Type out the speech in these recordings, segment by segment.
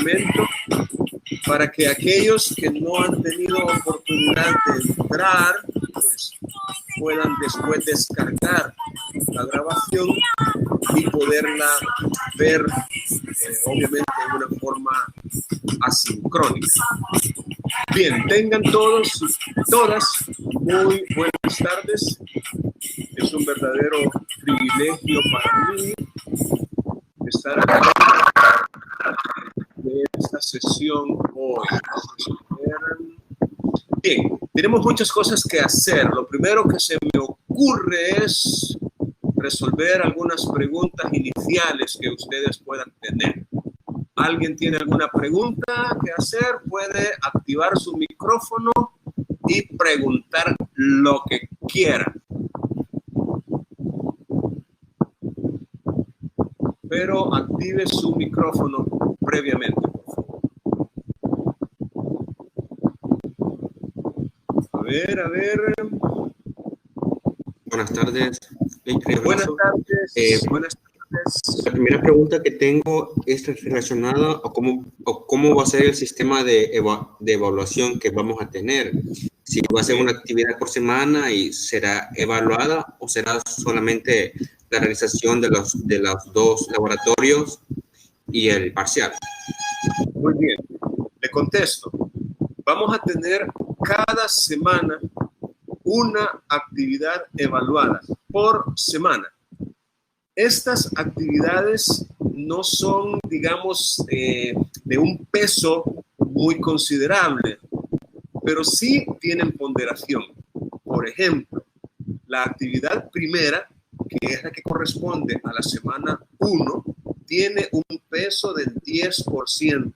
complemento para que aquellos que no han tenido oportunidad de entrar, pues, puedan después descargar la grabación y poderla ver, obviamente, de una forma asincrónica. Bien, tengan todos y todas muy buenas tardes. Es un verdadero privilegio para mí estar aquí en esta sesión hoy. Bien, tenemos muchas cosas que hacer. Lo primero que se me ocurre es resolver algunas preguntas iniciales que ustedes puedan tener. ¿Alguien tiene alguna pregunta que hacer? Puede activar su micrófono y preguntar lo que quiera. Pero active su micrófono previamente, por favor. A ver. Buenas tardes. Buenas tardes. Buenas tardes. La primera pregunta que tengo es relacionada a cómo va a ser el sistema de evaluación que vamos a tener. Si va a ser una actividad por semana y será evaluada o será solamente la realización de los dos laboratorios y el parcial. Muy bien, le contesto. Vamos a tener cada semana una actividad evaluada por semana. Estas actividades no son, digamos, de un peso muy considerable, pero sí tienen ponderación. Por ejemplo, la actividad primera, que es la que corresponde a la semana 1, tiene un peso del 10%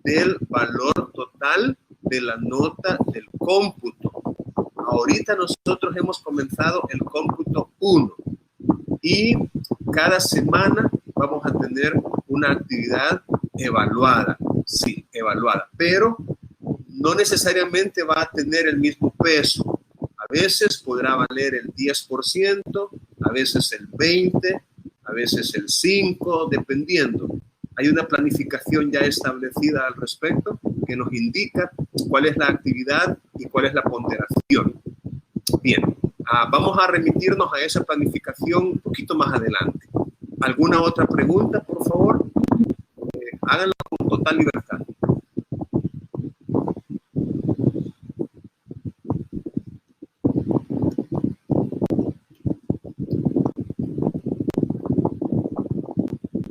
del valor total de la nota del cómputo. Ahorita nosotros hemos comenzado el cómputo 1 y cada semana vamos a tener una actividad evaluada. Sí, evaluada, pero no necesariamente va a tener el mismo peso. A veces podrá valer el 10%, a veces el 20%, a veces el 5%, dependiendo. Hay una planificación ya establecida al respecto que nos indica cuál es la actividad y cuál es la ponderación. Bien, vamos a remitirnos a esa planificación un poquito más adelante. ¿Alguna otra pregunta, por favor? Háganla con total libertad.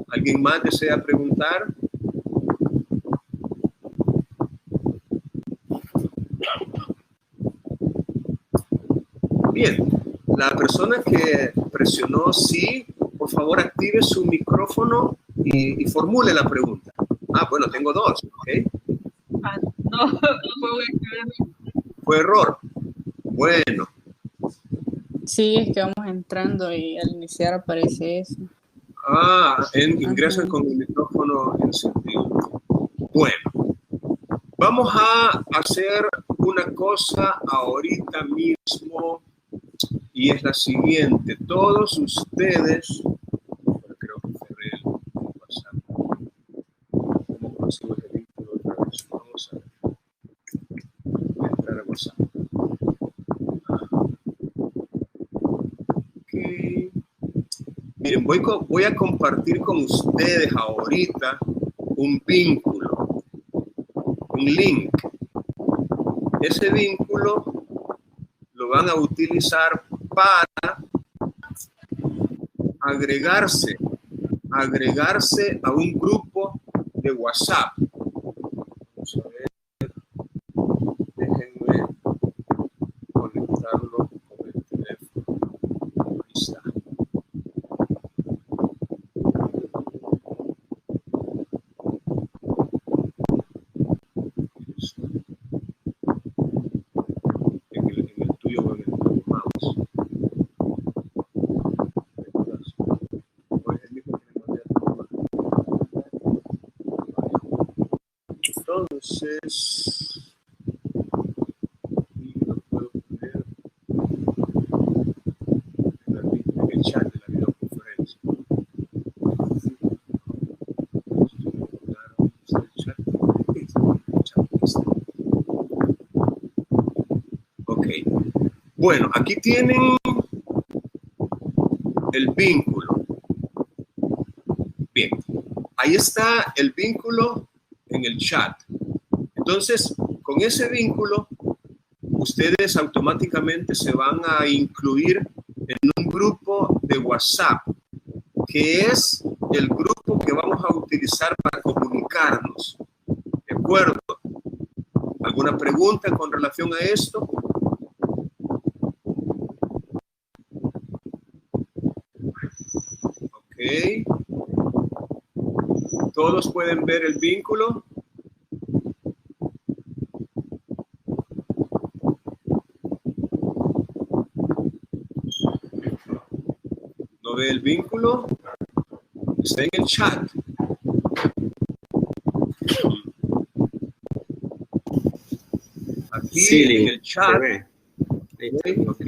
¿Alguien más desea preguntar? Bien, la persona que presionó sí, por favor active su micrófono y formule la pregunta. Bueno, tengo dos, ¿ok? No, fue error. Bueno. Sí, es que vamos entrando y al iniciar aparece eso. Ingresan con el micrófono encendido. Bueno, vamos a hacer una cosa ahorita mismo y es la siguiente. Todos ustedes, creo que cerré el WhatsApp. ¿Cómo consigo el vínculo otra vez? Vamos a ver. Voy a entrar a WhatsApp. Ok. Miren, voy a compartir con ustedes ahorita un vínculo, un link. Ese vínculo lo van a utilizar para agregarse a un grupo de WhatsApp. Vamos a ver, déjenme conectarlo con el teléfono. Ahí está. Entonces, lo puedo poner en el chat de la videoconferencia. Bueno, aquí tienen el vínculo. Bien, ahí está el vínculo en el chat. Entonces, con ese vínculo, ustedes automáticamente se van a incluir en un grupo de WhatsApp, que es el grupo que vamos a utilizar para comunicarnos. ¿De acuerdo? ¿Alguna pregunta con relación a esto? Ok. ¿Todos pueden ver el vínculo? ¿No ve el vínculo? Está en el chat. Aquí Sí, en el chat. se ve. Ok.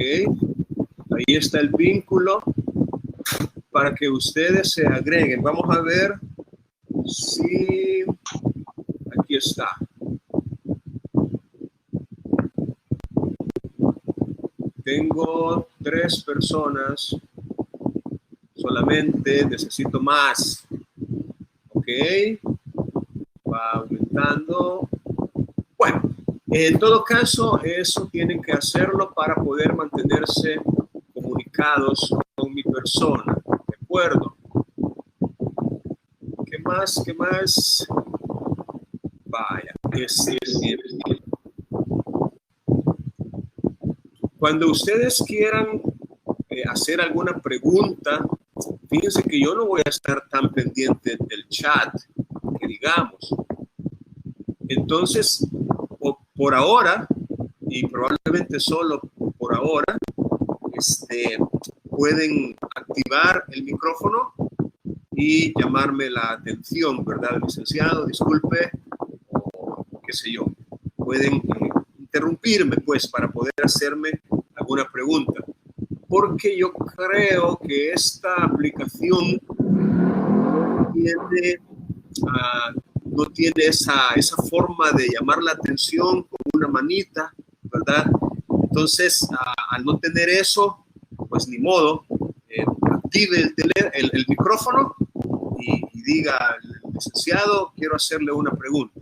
Ahí está el vínculo para que ustedes se agreguen. Vamos a ver si aquí está. Tengo 3 personas solamente, necesito más. Ok, va aumentando. Bueno, en todo caso, eso tienen que hacerlo para poder mantenerse comunicados con mi persona. ¿De acuerdo? ¿Qué más? ¿Qué más? Vaya, cuando ustedes quieran hacer alguna pregunta, fíjense que yo no voy a estar tan pendiente del chat, que digamos. Entonces, por ahora, y probablemente solo por ahora, pueden activar el micrófono y llamarme la atención, ¿verdad, licenciado? Disculpe, o qué sé yo. Pueden interrumpirme, pues, para poder hacerme alguna pregunta. Porque yo creo que esta aplicación no tiene esa forma de llamar la atención con una manita, ¿verdad? Entonces, al no tener eso, pues ni modo, active el micrófono y diga, licenciado, quiero hacerle una pregunta.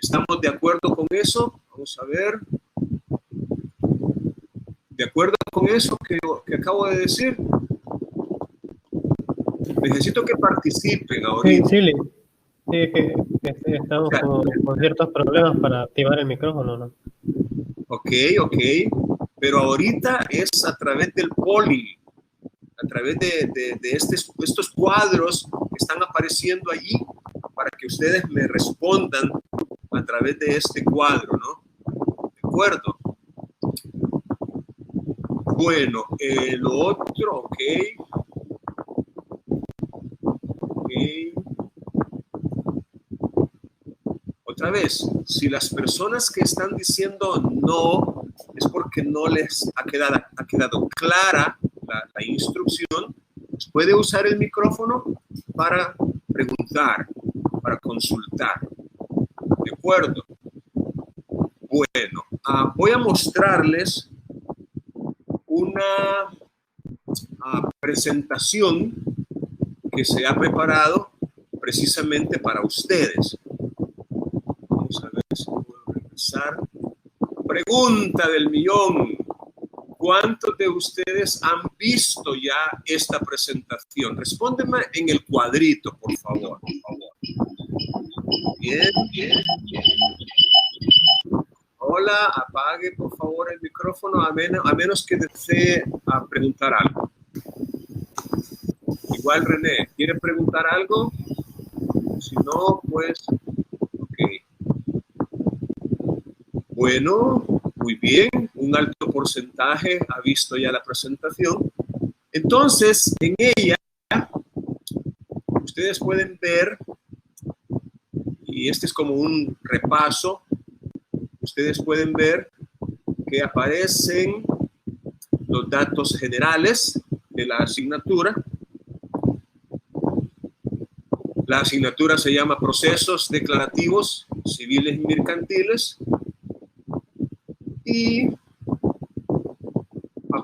¿Estamos de acuerdo con eso? Vamos a ver. ¿De acuerdo con eso que acabo de decir? Necesito que participen ahorita. Sí, estamos con ciertos problemas para activar el micrófono, ¿no? Ok, pero ahorita es a través del poli, a través de estos cuadros que están apareciendo allí para que ustedes me respondan a través de este cuadro, ¿no? ¿De acuerdo? Bueno, lo otro, ok. Otra vez, si las personas que están diciendo no es porque no les ha quedado clara la instrucción, pues puede usar el micrófono para preguntar, para consultar. ¿De acuerdo? Bueno, voy a mostrarles una presentación que se ha preparado precisamente para ustedes. Vamos a ver si puedo regresar. Pregunta del millón. ¿Cuántos de ustedes han visto ya esta presentación? Respóndeme en el cuadrito, por favor. Bien. Hola, apague por favor el micrófono a menos que desee preguntar algo. Igual René, ¿quiere preguntar algo? Si no, pues, ok. Bueno, muy bien, un alto porcentaje ha visto ya la presentación. Entonces, en ella, ustedes pueden ver, y este es como un repaso, ustedes pueden ver que aparecen los datos generales de la asignatura. La asignatura se llama Procesos Declarativos Civiles y Mercantiles. Y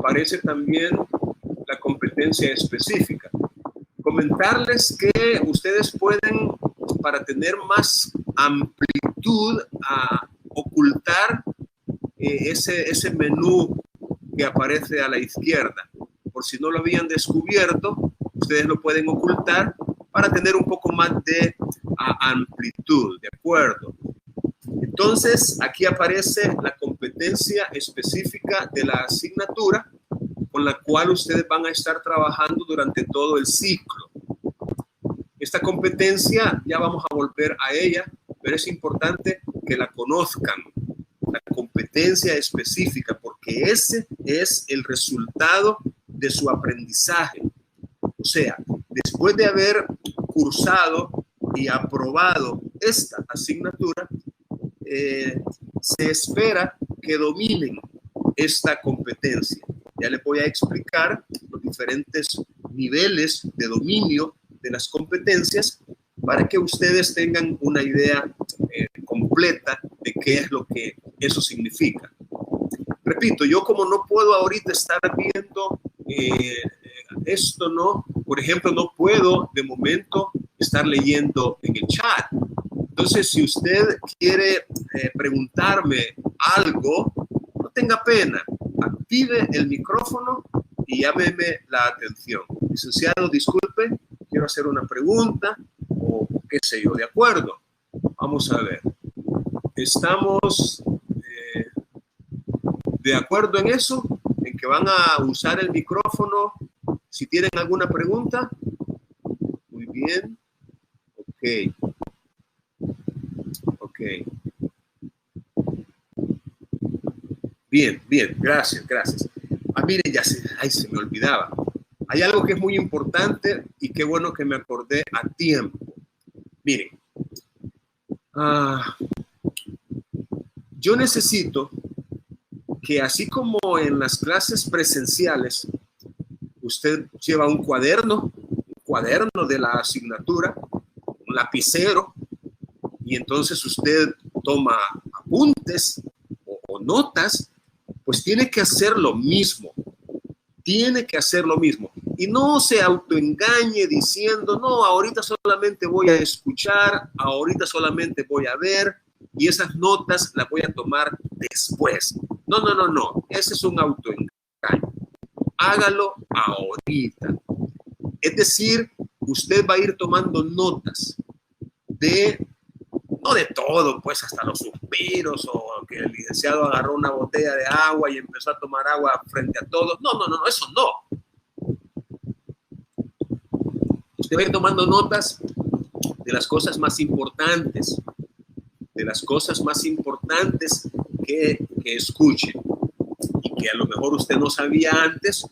aparece también la competencia específica. Comentarles que ustedes pueden, para tener más amplitud, a ocultar ese menú que aparece a la izquierda. Por si no lo habían descubierto, ustedes lo pueden ocultar para tener un poco más de amplitud, ¿de acuerdo? Entonces, aquí aparece la competencia específica de la asignatura con la cual ustedes van a estar trabajando durante todo el ciclo. Esta competencia, ya vamos a volver a ella, pero es importante que la conozcan, la competencia específica, porque ese es el resultado de su aprendizaje. O sea, después de haber cursado y aprobado esta asignatura, se espera que dominen esta competencia. Ya les voy a explicar los diferentes niveles de dominio de las competencias para que ustedes tengan una idea completa de qué es lo que eso significa. Repito, yo como no puedo ahorita estar viendo esto, ¿no? Por ejemplo, no puedo de momento estar leyendo en el chat. Entonces, si usted quiere preguntarme algo, no tenga pena, active el micrófono y llámeme la atención. Licenciado, disculpe, quiero hacer una pregunta o qué sé yo, ¿de acuerdo? Vamos a ver. ¿Estamos de acuerdo en eso? ¿En que van a usar el micrófono si tienen alguna pregunta? Muy bien. Ok. Ok. Bien, bien. Gracias, gracias. Miren, ya se me olvidaba. Hay algo que es muy importante y qué bueno que me acordé a tiempo. Miren. Yo necesito que así como en las clases presenciales, usted lleva un cuaderno de la asignatura, un lapicero, y entonces usted toma apuntes o notas, pues tiene que hacer lo mismo. Tiene que hacer lo mismo. Y no se autoengañe diciendo, no, ahorita solamente voy a escuchar, ahorita solamente voy a ver, y esas notas las voy a tomar después. No, no, no, no. Ese es un autoengaño. Hágalo ahorita. Es decir, usted va a ir tomando notas no de todo, pues hasta los suspiros o que el licenciado agarró una botella de agua y empezó a tomar agua frente a todos. No, no, no, eso no. Usted va a ir tomando notas de las cosas más importantes, que escuche y que a lo mejor usted no sabía antes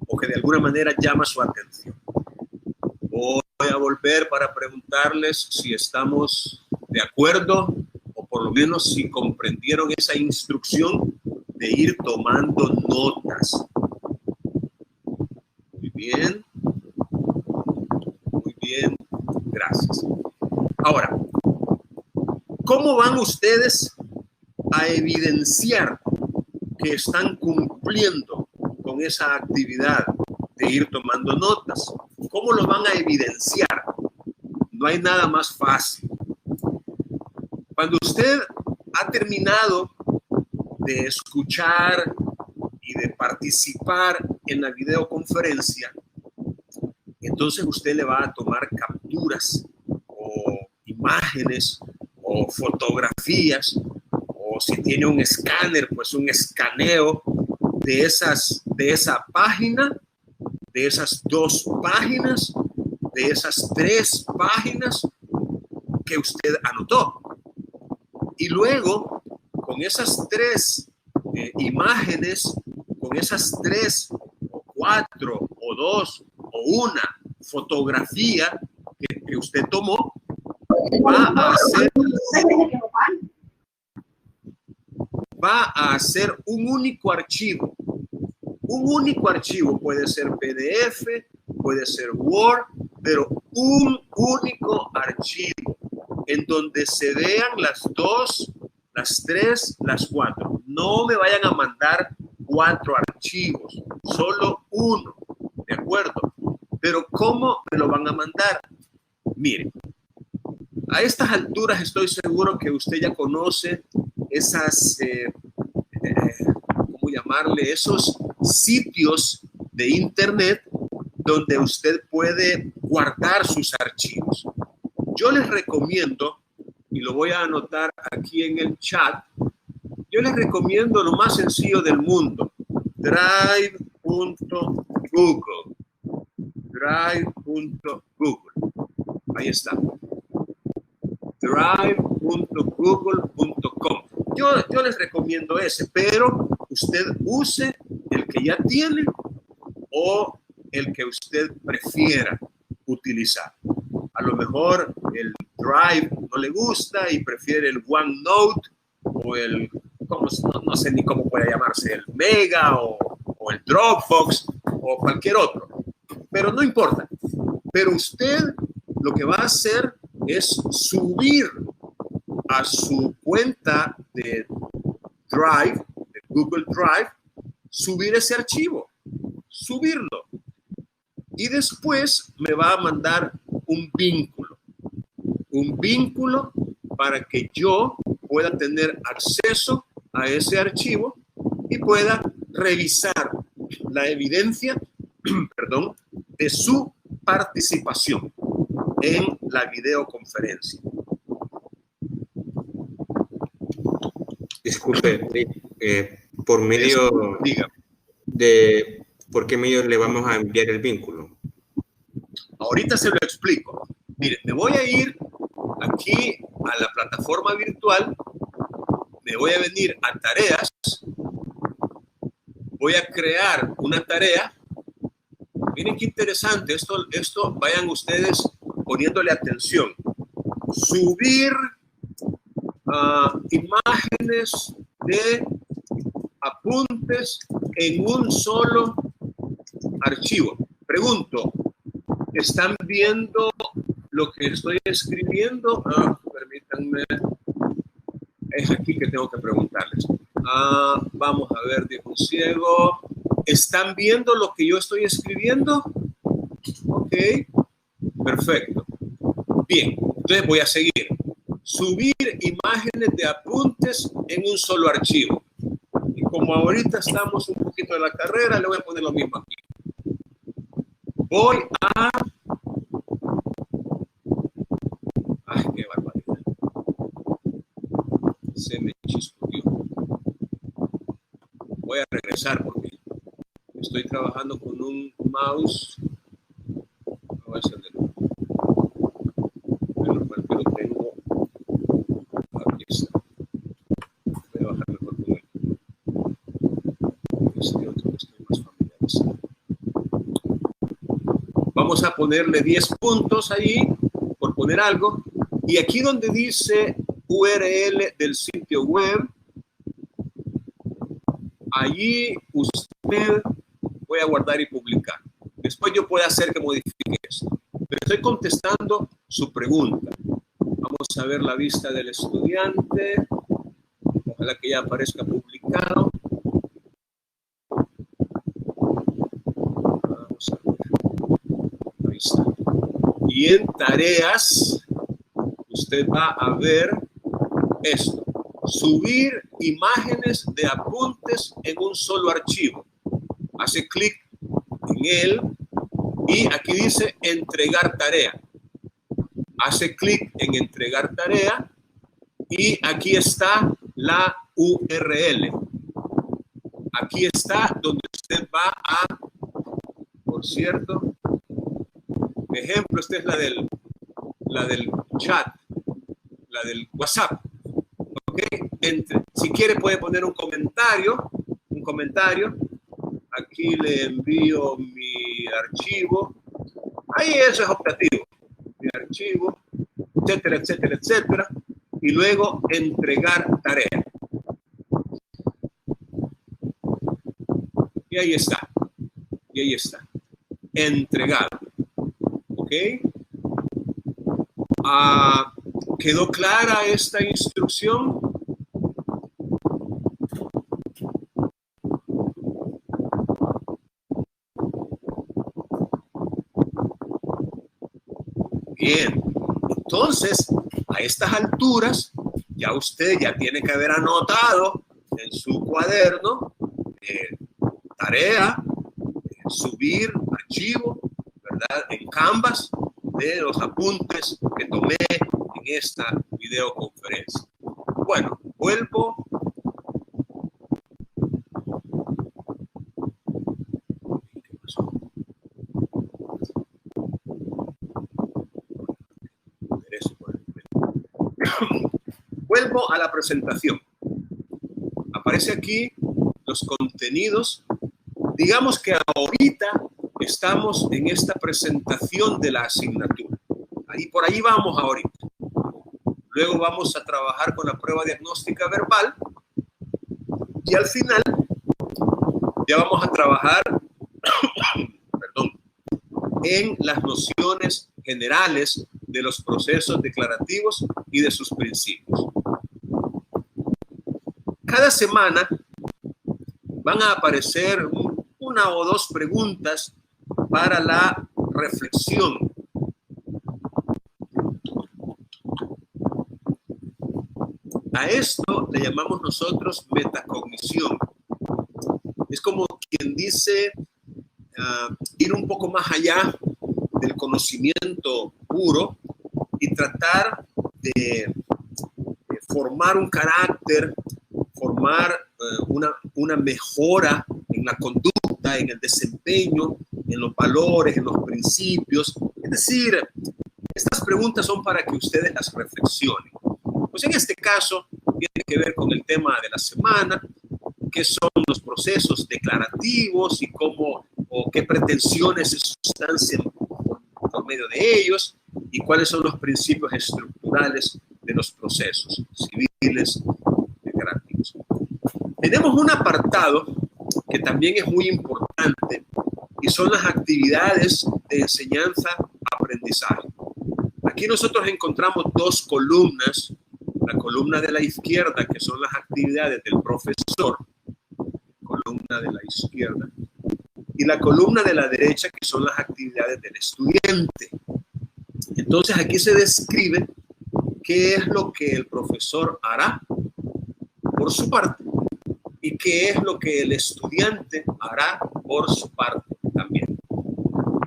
o que de alguna manera llama su atención. Voy a volver para preguntarles si estamos de acuerdo o por lo menos si comprendieron esa instrucción de ir tomando notas. Muy bien. Muy bien. Gracias. Ahora, ¿cómo van ustedes a evidenciar que están cumpliendo con esa actividad de ir tomando notas? ¿Cómo lo van a evidenciar? No hay nada más fácil. Cuando usted ha terminado de escuchar y de participar en la videoconferencia, entonces usted le va a tomar capturas o imágenes o fotografías, o si tiene un escáner, pues un escaneo de esa página, de esas 2 páginas, de esas 3 páginas que usted anotó. Y luego, con esas 3 imágenes, con esas 3 o 4 o 2 o 1 fotografía que usted tomó, va a hacer un único archivo. Un único archivo, puede ser PDF, puede ser Word, pero un único archivo en donde se vean las 2, las 3, las 4. No me vayan a mandar 4 archivos, solo uno, ¿de acuerdo? Pero ¿cómo me lo van a mandar? Miren, a estas alturas estoy seguro que usted ya conoce esas, ¿cómo llamarle? Esos sitios de internet donde usted puede guardar sus archivos. Yo les recomiendo, y lo voy a anotar aquí en el chat, yo les recomiendo lo más sencillo del mundo, drive.google. Drive.google. Ahí está. drive.google.com. Yo les recomiendo ese, pero usted use el que ya tiene o el que usted prefiera utilizar. A lo mejor el Drive no le gusta y prefiere el OneNote o el, no sé ni cómo puede llamarse, el Mega o el Dropbox o cualquier otro. Pero no importa. Pero usted lo que va a hacer es subir a su cuenta de Drive, de Google Drive, subir ese archivo, subirlo. Y después me va a mandar un vínculo para que yo pueda tener acceso a ese archivo y pueda revisar la evidencia, perdón, de su participación en la videoconferencia. Disculpe, por medio de, ¿por qué medio le vamos a enviar el vínculo? Ahorita se lo explico. Mire, me voy a ir aquí a la plataforma virtual, me voy a venir a tareas, voy a crear una tarea. Miren qué interesante, esto vayan ustedes poniéndole atención. Subir imágenes de apuntes en un solo archivo. Pregunto, ¿están viendo lo que estoy escribiendo? Permítanme, es aquí que tengo que preguntarles. Vamos a ver, dijo un ciego. ¿Están viendo lo que yo estoy escribiendo? Ok, perfecto. Bien, entonces voy a seguir. Subir imágenes de apuntes en un solo archivo. Y como ahorita estamos un poquito de la carrera, le voy a poner lo mismo aquí. Voy a... ¡Ay, qué barbaridad! Se me chispoteó. Voy a regresar porque estoy trabajando con un mouse. Voy a hacer de nuevo. Menos mal que lo tengo. Aquí está. Voy a bajar mejor con él. Este otro que estoy más familiarizado. Vamos a ponerle 10 puntos ahí, por poner algo. Y aquí donde dice URL del sitio web, allí usted voy a guardar y publicar. Después yo puedo hacer que modifique esto. Pero estoy contestando su pregunta. Vamos a ver la vista del estudiante. Ojalá que ya aparezca publicado. Vamos a ver. Ahí está. Y en tareas, usted va a ver esto. Subir imágenes de apuntes en un solo archivo. Hace clic en él y aquí dice entregar tarea. Hace clic en entregar tarea y aquí está la URL. Aquí está donde usted va a, por cierto, ejemplo, esta es la del chat, la del WhatsApp. ¿Okay? Si quiere puede poner un comentario. Aquí le envío mi archivo. Ahí eso es optativo. Mi archivo, etcétera, etcétera, etcétera. Y luego entregar tarea. Y ahí está. Entregado. ¿Ok? ¿Quedó clara esta instrucción? Bien, entonces a estas alturas ya usted ya tiene que haber anotado en su cuaderno tarea, subir archivo, ¿verdad? En Canvas de los apuntes que tomé en esta videoconferencia. Bueno, vuelvo. Vuelvo a la presentación. Aparece aquí los contenidos. Digamos que ahorita estamos en esta presentación de la asignatura. Por ahí vamos ahorita. Luego vamos a trabajar con la prueba diagnóstica verbal. Y al final ya vamos a trabajar en las nociones generales de los procesos declarativos y de sus principios. Cada semana van a aparecer una o dos preguntas para la reflexión. A esto le llamamos nosotros metacognición. Es como quien dice ir un poco más allá del conocimiento puro y tratar de formar un carácter, formar una mejora en la conducta, en el desempeño, en los valores, en los principios. Es decir, estas preguntas son para que ustedes las reflexionen. Pues en este caso tiene que ver con el tema de la semana, qué son los procesos declarativos y cómo o qué pretensiones se sustancian por medio de ellos y cuáles son los principios estructurales de los procesos civiles declarativos. Tenemos un apartado que también es muy importante y son las actividades de enseñanza-aprendizaje. Aquí nosotros encontramos dos columnas, la columna de la izquierda, que son las actividades del profesor, columna de la izquierda, y la columna de la derecha, que son las actividades del estudiante. Entonces aquí se describe qué es lo que el profesor hará por su parte y qué es lo que el estudiante hará por su parte también.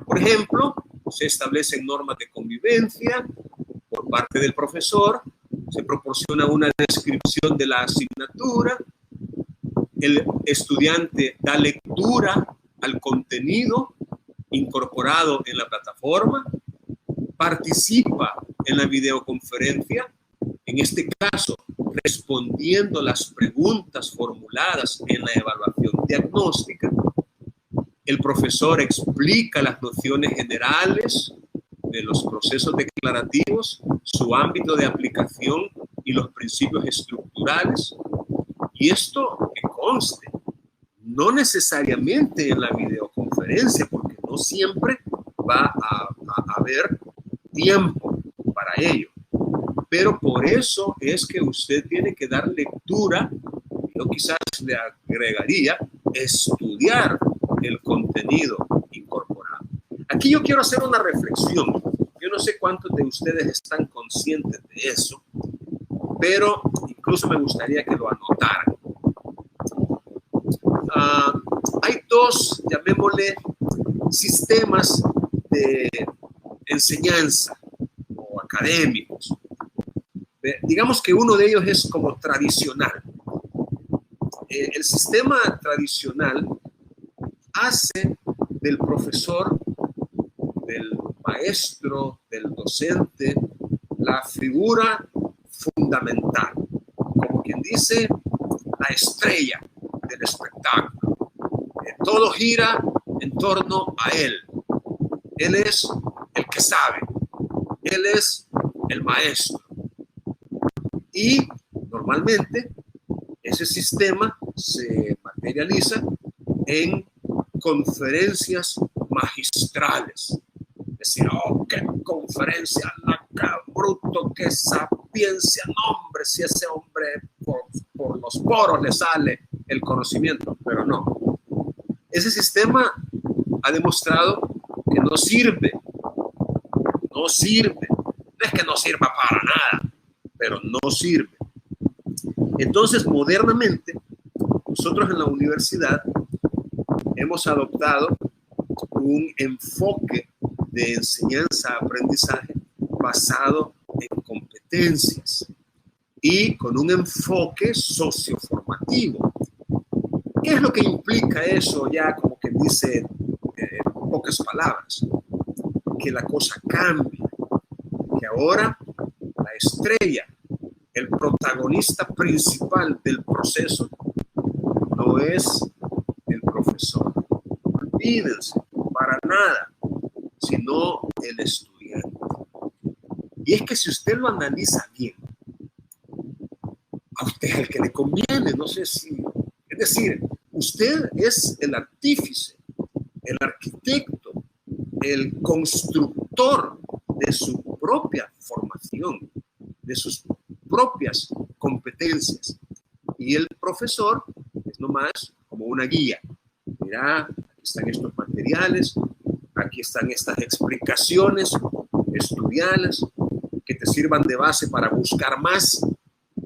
Por ejemplo, se establecen normas de convivencia por parte del profesor, se proporciona una descripción de la asignatura, el estudiante da lectura al contenido incorporado en la plataforma, participa en la videoconferencia, en este caso respondiendo las preguntas formuladas en la evaluación diagnóstica. El profesor explica las nociones generales de los procesos declarativos, su ámbito de aplicación y los principios estructurales. Y esto que conste, no necesariamente en la videoconferencia, porque no siempre va a haber tiempo para ello. Pero por eso es que usted tiene que dar lectura, yo quizás le agregaría, estudiar el contenido incorporado. Aquí yo quiero hacer una reflexión. Yo no sé cuántos de ustedes están conscientes de eso, pero incluso me gustaría que lo anotaran. Hay dos, llamémosle, sistemas de enseñanza o académicos. Digamos que uno de ellos es como tradicional. El sistema tradicional hace del profesor, del maestro, del docente, la figura fundamental, como quien dice, la estrella del espectáculo. Todo gira en torno a él. Él es el que sabe. Él es el maestro. Y normalmente ese sistema se materializa en conferencias magistrales. Es decir, oh, qué conferencia, qué bruto, qué sapiencia, no, hombre, si ese hombre por los poros le sale el conocimiento, pero no. Ese sistema ha demostrado que no no sirve. No es que no sirva para nada, pero no sirve. Entonces, modernamente, nosotros en la universidad hemos adoptado un enfoque de enseñanza-aprendizaje basado en competencias y con un enfoque socioformativo. ¿Qué es lo que implica eso ya como que dice en pocas palabras? Que la cosa cambia, que ahora la estrella, el protagonista principal del proceso no es el profesor, olvídense, para nada, sino el estudiante. Y es que si usted lo analiza bien, a usted es el que le conviene, no sé si... Es decir, usted es el artífice, el arquitecto, el constructor de su propia formación, de sus propias competencias. Y el profesor es nomás como una guía. Mira, aquí están estos materiales, aquí están estas explicaciones estudiales que te sirvan de base para buscar más,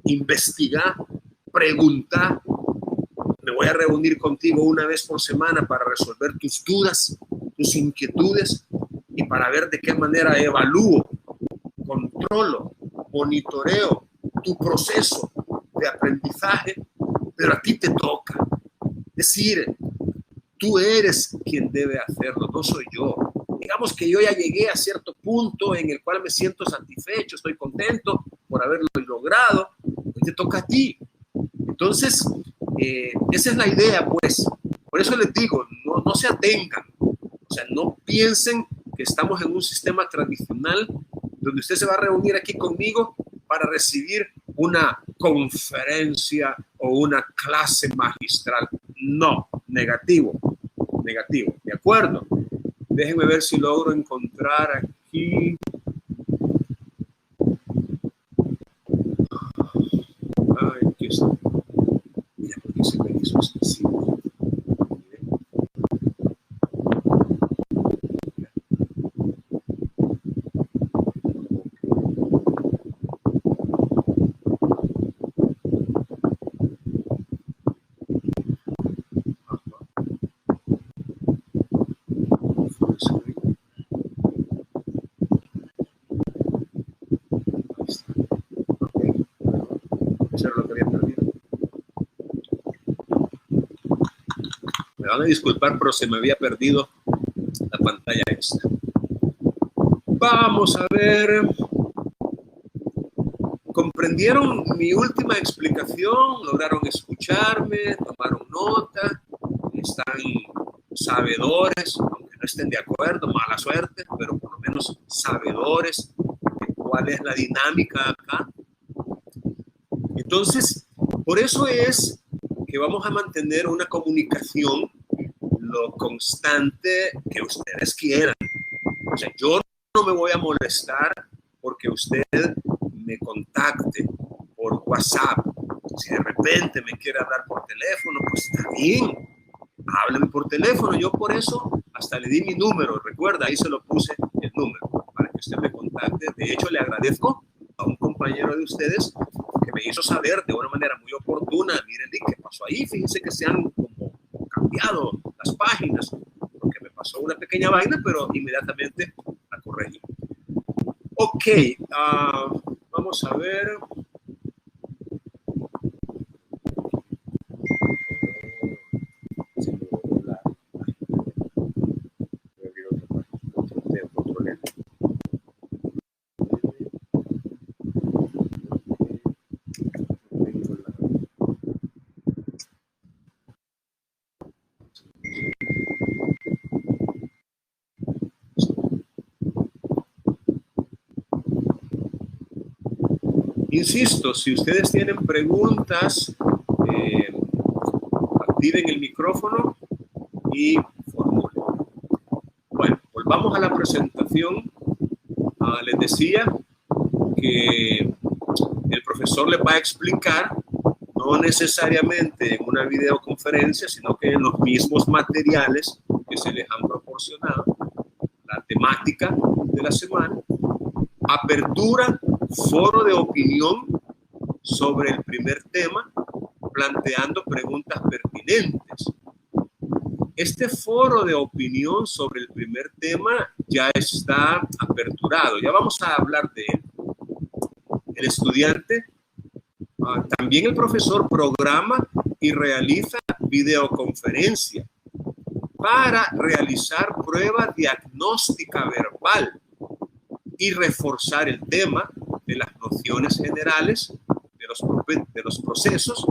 investigar, preguntar. Me voy a reunir contigo una vez por semana para resolver tus dudas, tus inquietudes y para ver de qué manera evalúo, controlo, monitoreo tu proceso de aprendizaje, pero a ti te toca. Es decir, tú eres quien debe hacerlo, no soy yo. Digamos que yo ya llegué a cierto punto en el cual me siento satisfecho, estoy contento por haberlo logrado, y te toca a ti. Entonces, esa es la idea, pues. Por eso les digo, no se atengan, o sea, no piensen que estamos en un sistema tradicional donde usted se va a reunir aquí conmigo para recibir una conferencia o una clase magistral. No, negativo, ¿de acuerdo? Déjenme ver si logro encontrar aquí. Ay, aquí está. Mira, porque se me hizo así. Me van a disculpar, pero se me había perdido la pantalla esta. Vamos a ver. ¿Comprendieron mi última explicación? ¿Lograron escucharme? ¿Tomaron nota? ¿Están sabedores? Aunque no estén de acuerdo, mala suerte, pero por lo menos sabedores de cuál es la dinámica acá. Entonces, por eso es que vamos a mantener una comunicación lo constante que ustedes quieran. O sea, yo no me voy a molestar porque usted me contacte por WhatsApp. Si de repente me quiere hablar por teléfono, pues está bien. Háblame por teléfono. Yo por eso hasta le di mi número. Recuerda, ahí se lo puse el número para que usted me contacte. De hecho, le agradezco a un compañero de ustedes que me hizo saber de una manera muy oportuna, miren qué pasó ahí, fíjense que se han como cambiado las páginas, porque me pasó una pequeña vaina, pero inmediatamente la corregí. Ok, vamos a ver. Insisto, si ustedes tienen preguntas, activen el micrófono y formulen. Bueno, volvamos a la presentación. Les decía que el profesor les va a explicar, no necesariamente en una videoconferencia, sino que en los mismos materiales que se les han proporcionado, la temática de la semana, Apertura, foro de opinión sobre el primer tema, planteando preguntas pertinentes. Este foro de opinión sobre el primer tema ya está aperturado, ya vamos a hablar de él. El estudiante, también el profesor programa y realiza videoconferencia para realizar prueba diagnóstica verbal y reforzar el tema de las nociones generales de los procesos,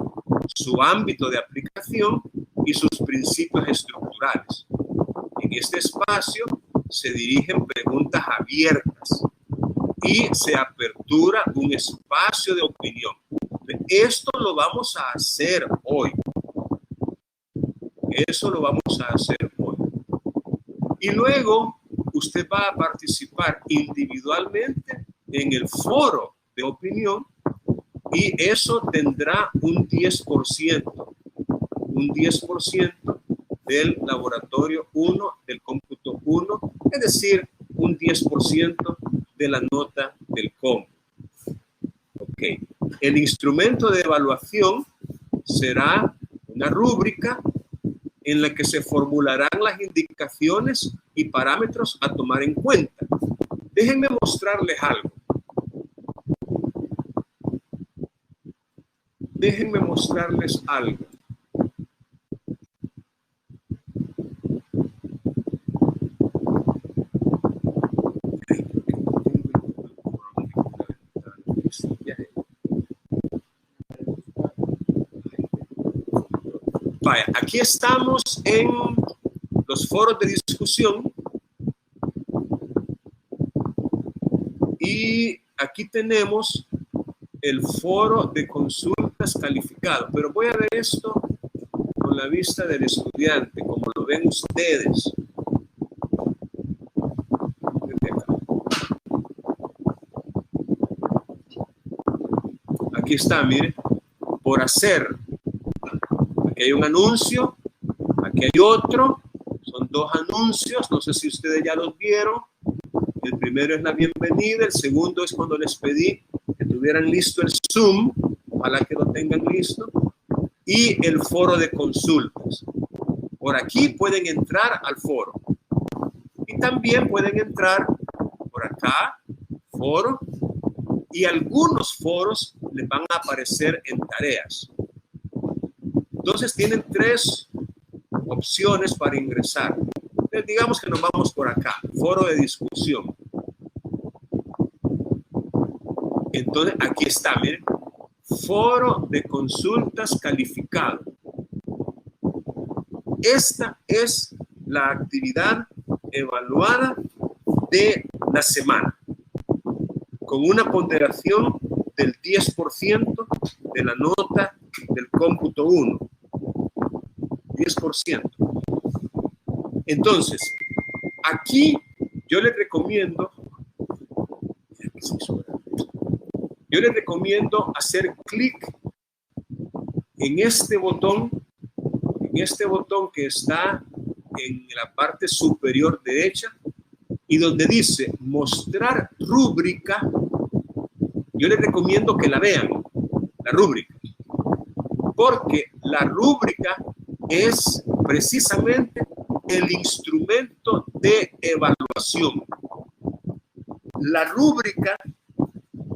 su ámbito de aplicación y sus principios estructurales. En este espacio se dirigen preguntas abiertas y se apertura un espacio de opinión. Esto lo vamos a hacer hoy. Eso lo vamos a hacer hoy. Y luego usted va a participar individualmente en el foro de opinión y eso tendrá un 10%. Un 10% del laboratorio 1, del cómputo 1, es decir, un 10% de la nota del cómputo. Ok. El instrumento de evaluación será una rúbrica en la que se formularán las indicaciones y parámetros a tomar en cuenta. Déjenme mostrarles algo. Déjenme mostrarles algo. Vaya, aquí estamos en los foros de discusión y aquí tenemos el foro de consultas calificado, pero voy a ver esto con la vista del estudiante, como lo ven ustedes. Aquí está, miren, por hacer. Aquí hay un anuncio, aquí hay otro, son dos anuncios, no sé si ustedes ya los vieron. El primero es la bienvenida, el segundo es cuando les pedí que tuvieran listo el Zoom, ojalá que lo tengan listo, y el foro de consultas. Por aquí pueden entrar al foro. Y también pueden entrar por acá, foro, y algunos foros les van a aparecer en tareas. Entonces tienen tres opciones para ingresar. Entonces, digamos que nos vamos por acá, foro de discusión. Entonces aquí está, miren, foro de consultas calificado. Esta es la actividad evaluada de la semana, con una ponderación del 10% de la nota del cómputo 1. 10%. Entonces, aquí yo les recomiendo hacer clic en este botón que está en la parte superior derecha y donde dice mostrar rúbrica. Yo les recomiendo que la vean, la rúbrica, porque la rúbrica es precisamente el instrumento de evaluación. La rúbrica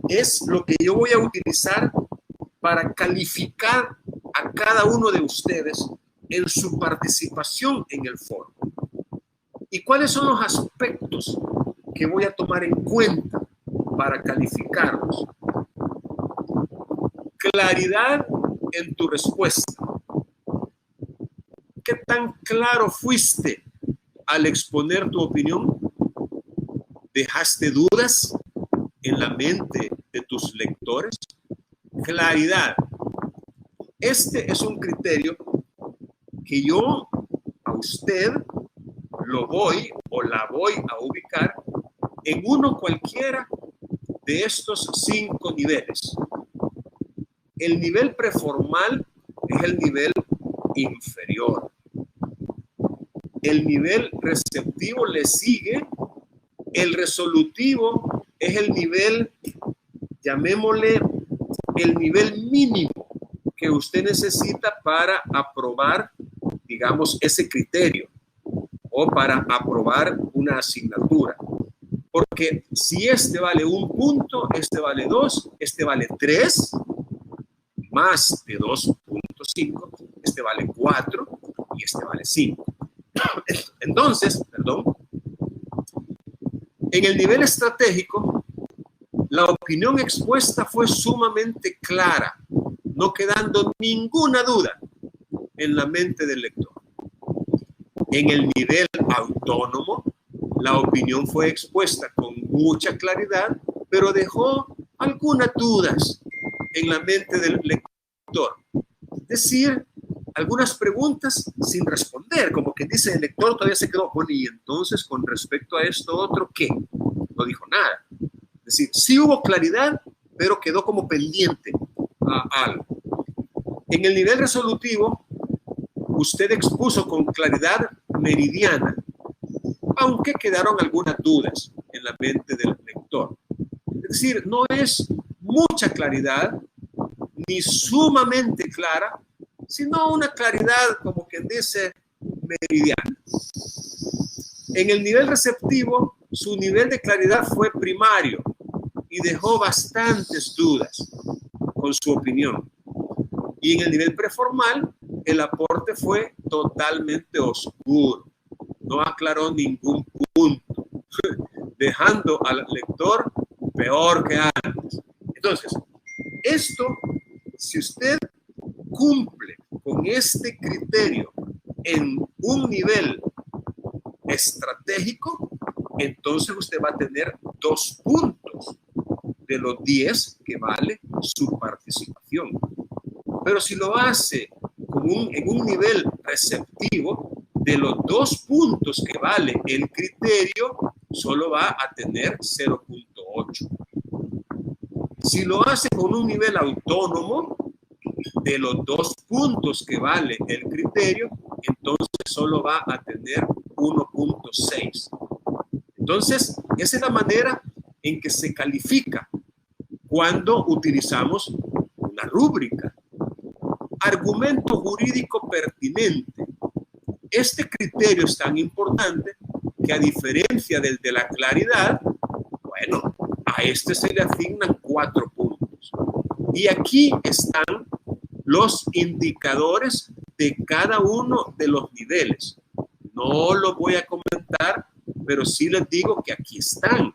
es lo que yo voy a utilizar para calificar a cada uno de ustedes en su participación en el foro. ¿Y cuáles son los aspectos que voy a tomar en cuenta para calificarlos? Claridad en tu respuesta. ¿Qué tan claro fuiste al exponer tu opinión? ¿Dejaste dudas en la mente de tus lectores? Claridad. Este es un criterio que yo a usted lo voy o la voy a ubicar en uno cualquiera de estos 5 niveles. El nivel preformal es el nivel inferior. El nivel receptivo le sigue, el resolutivo es el nivel, llamémosle, el nivel mínimo que usted necesita para aprobar, digamos, ese criterio o para aprobar una asignatura. Porque si este vale 1 punto, este vale 2, este vale 3, más de 2.5, este vale 4 y este vale 5. Entonces, en el nivel estratégico, la opinión expuesta fue sumamente clara, no quedando ninguna duda en la mente del lector. En el nivel autónomo, la opinión fue expuesta con mucha claridad, pero dejó algunas dudas en la mente del lector. Es decir, algunas preguntas sin responder, como que dice el lector todavía se quedó, bueno, y entonces con respecto a esto otro, ¿qué? No dijo nada. Es decir, sí hubo claridad, pero quedó como pendiente a algo. En el nivel resolutivo, usted expuso con claridad meridiana, aunque quedaron algunas dudas en la mente del lector. Es decir, no es mucha claridad, ni sumamente clara, sino una claridad, como quien dice, meridiana. En el nivel receptivo, su nivel de claridad fue primario y dejó bastantes dudas con su opinión. Y en el nivel preformal, el aporte fue totalmente oscuro. No aclaró ningún punto, dejando al lector peor que antes. Entonces, esto, si usted cumple con este criterio en un nivel estratégico, entonces usted va a tener 2 puntos de los 10 que vale su participación. Pero si lo hace en un nivel receptivo, de los 2 puntos que vale el criterio, solo va a tener 0.8. Si lo hace con un nivel autónomo, de los 2 puntos que vale el criterio, entonces solo va a tener 1.6. Entonces, esa es la manera en que se califica cuando utilizamos una rúbrica. Argumento jurídico pertinente. Este criterio es tan importante que, a diferencia del de la claridad, bueno, a este se le asignan 4 puntos. Y aquí están los indicadores de cada uno de los niveles. No lo voy a comentar, pero sí les digo que aquí están.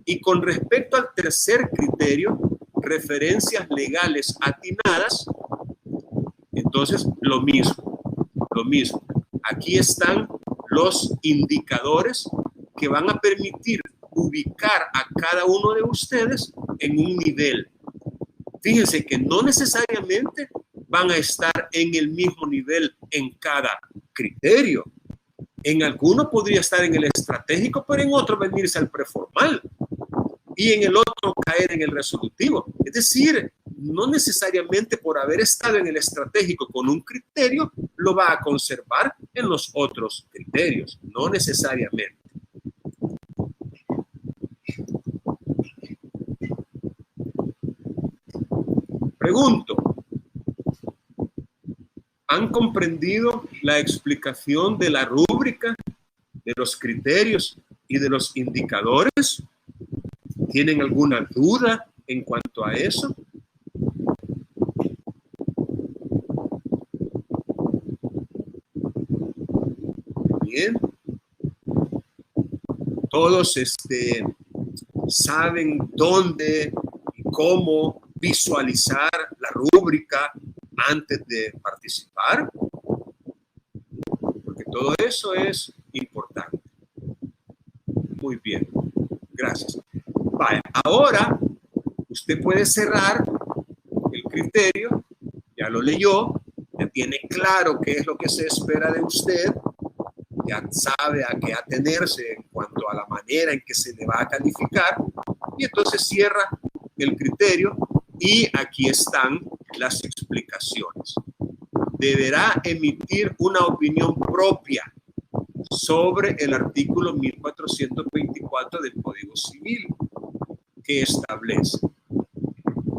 Y con respecto al tercer criterio, referencias legales atinadas, entonces lo mismo. Aquí están los indicadores que van a permitir ubicar a cada uno de ustedes en un nivel. Fíjense que no necesariamente van a estar en el mismo nivel en cada criterio. En alguno podría estar en el estratégico, pero en otro venirse al preformal. Y en el otro caer en el resolutivo. Es decir, no necesariamente por haber estado en el estratégico con un criterio, lo va a conservar en los otros criterios. No necesariamente. Pregunto, ¿han comprendido la explicación de la rúbrica, de los criterios y de los indicadores? ¿Tienen alguna duda en cuanto a eso? Bien. Todos saben dónde y cómo visualizar la rúbrica antes de participar, porque todo eso es importante. Muy bien, gracias. Vaya, ahora usted puede cerrar el criterio, ya lo leyó, ya tiene claro qué es lo que se espera de usted, ya sabe a qué atenerse en cuanto a la manera en que se le va a calificar, y entonces cierra el criterio y aquí están las explicaciones. Deberá emitir una opinión propia sobre el artículo 1424 del Código Civil. que establece.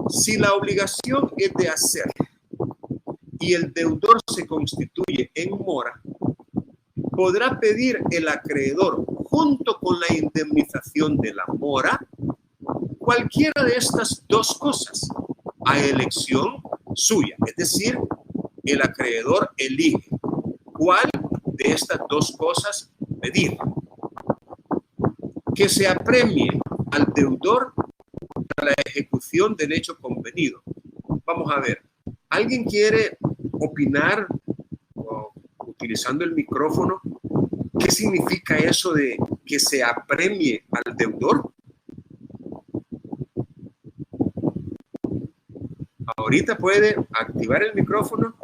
Si la obligación es de hacer y el deudor se constituye en mora, podrá pedir el acreedor, junto con la indemnización de la mora, cualquiera de estas dos cosas, a elección suya. Es decir, el acreedor elige cuál de estas dos cosas pedir. Que se apremie al deudor para la ejecución del hecho convenido. Vamos a ver, ¿alguien quiere opinar utilizando el micrófono? ¿Qué significa eso de que se apremie al deudor? Ahorita puede activar el micrófono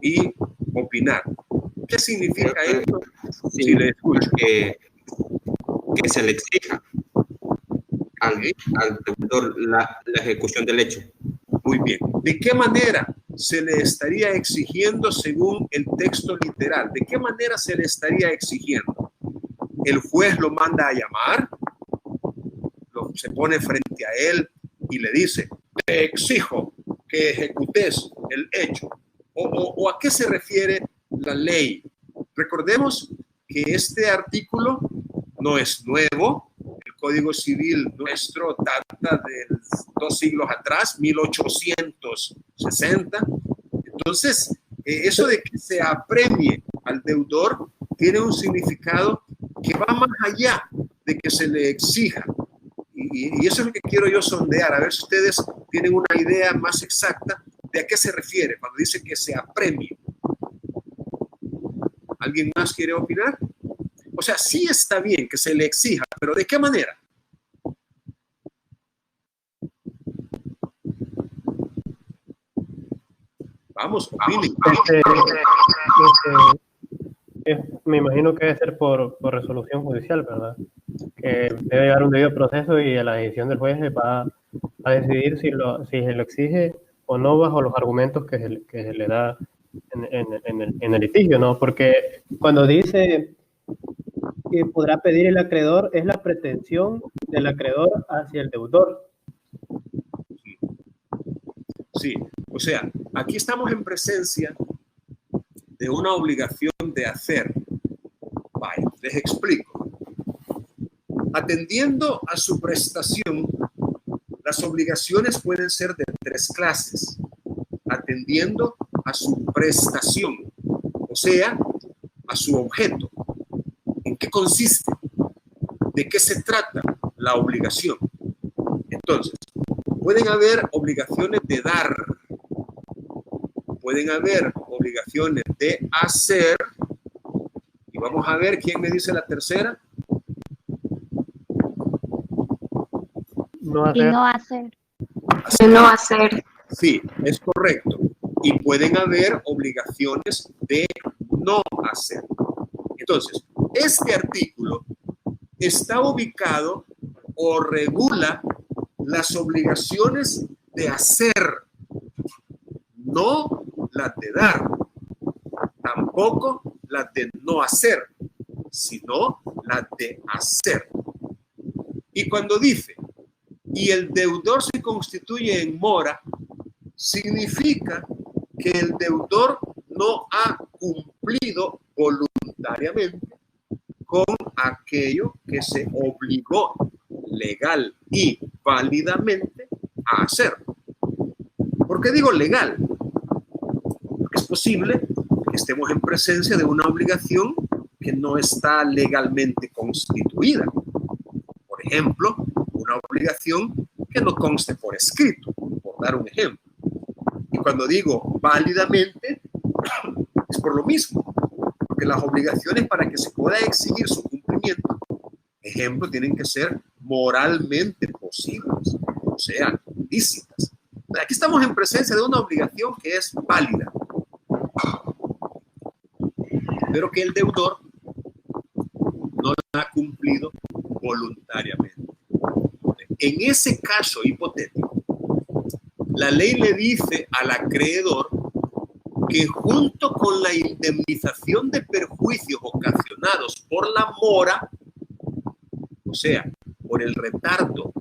y opinar. ¿Qué significa esto? Sí, Si le escucho. Que se le exija al deudor la ejecución del hecho. Muy bien. ¿De qué manera se le estaría exigiendo según el texto literal? ¿De qué manera se le estaría exigiendo? El juez lo manda a llamar, se pone frente a él y le dice, te exijo que ejecutes el hecho. ¿O a qué se refiere la ley? Recordemos que este artículo no es nuevo. El Código Civil nuestro data de 2 siglos atrás, 1860. Entonces, eso de que se apremie al deudor tiene un significado que va más allá de que se le exija. Y eso es lo que quiero yo sondear, a ver si ustedes tienen una idea más exacta de a qué se refiere cuando dice que se apremie. ¿Alguien más quiere opinar? O sea, sí está bien que se le exija, pero ¿de qué manera? Vamos, opinen. Me imagino que debe ser por resolución judicial, ¿verdad? Que debe llegar un debido proceso y a la decisión del juez va a decidir si se lo exige o no bajo los argumentos que se le da en el litigio, ¿no? Porque cuando dice que podrá pedir el acreedor, es la pretensión del acreedor hacia el deudor. Sí, o sea, aquí estamos en presencia de una obligación de hacer. Vaya, les explico. Atendiendo a su prestación, las obligaciones pueden ser de 3 clases. Atendiendo a su prestación, o sea, a su objeto. ¿En qué consiste? ¿De qué se trata la obligación? Entonces, pueden haber obligaciones de dar, pueden haber obligaciones de hacer, y vamos a ver quién me dice la tercera. No hacer. Y no hacer. No hacer. Sí, es correcto. Y pueden haber obligaciones de no hacer. Entonces, este artículo está ubicado o regula las obligaciones de hacer, no las de dar, tampoco las de no hacer, sino las de hacer. Y cuando dice, y el deudor se constituye en mora, significa que el deudor no ha cumplido voluntariamente con aquello que se obligó legal y válidamente a hacer. ¿Por qué digo legal? Porque es posible que estemos en presencia de una obligación que no está legalmente constituida. Por ejemplo, una obligación que no conste por escrito, por dar un ejemplo. Y cuando digo válidamente, es por lo mismo, porque las obligaciones para que se pueda exigir su cumplimiento, ejemplo, tienen que ser moralmente posibles, o sea, lícitas. Aquí estamos en presencia de una obligación que es válida, pero que el deudor no la ha cumplido voluntariamente. En ese caso hipotético, la ley le dice al acreedor que junto con la indemnización de perjuicios ocasionados por la mora, o sea, por el retardo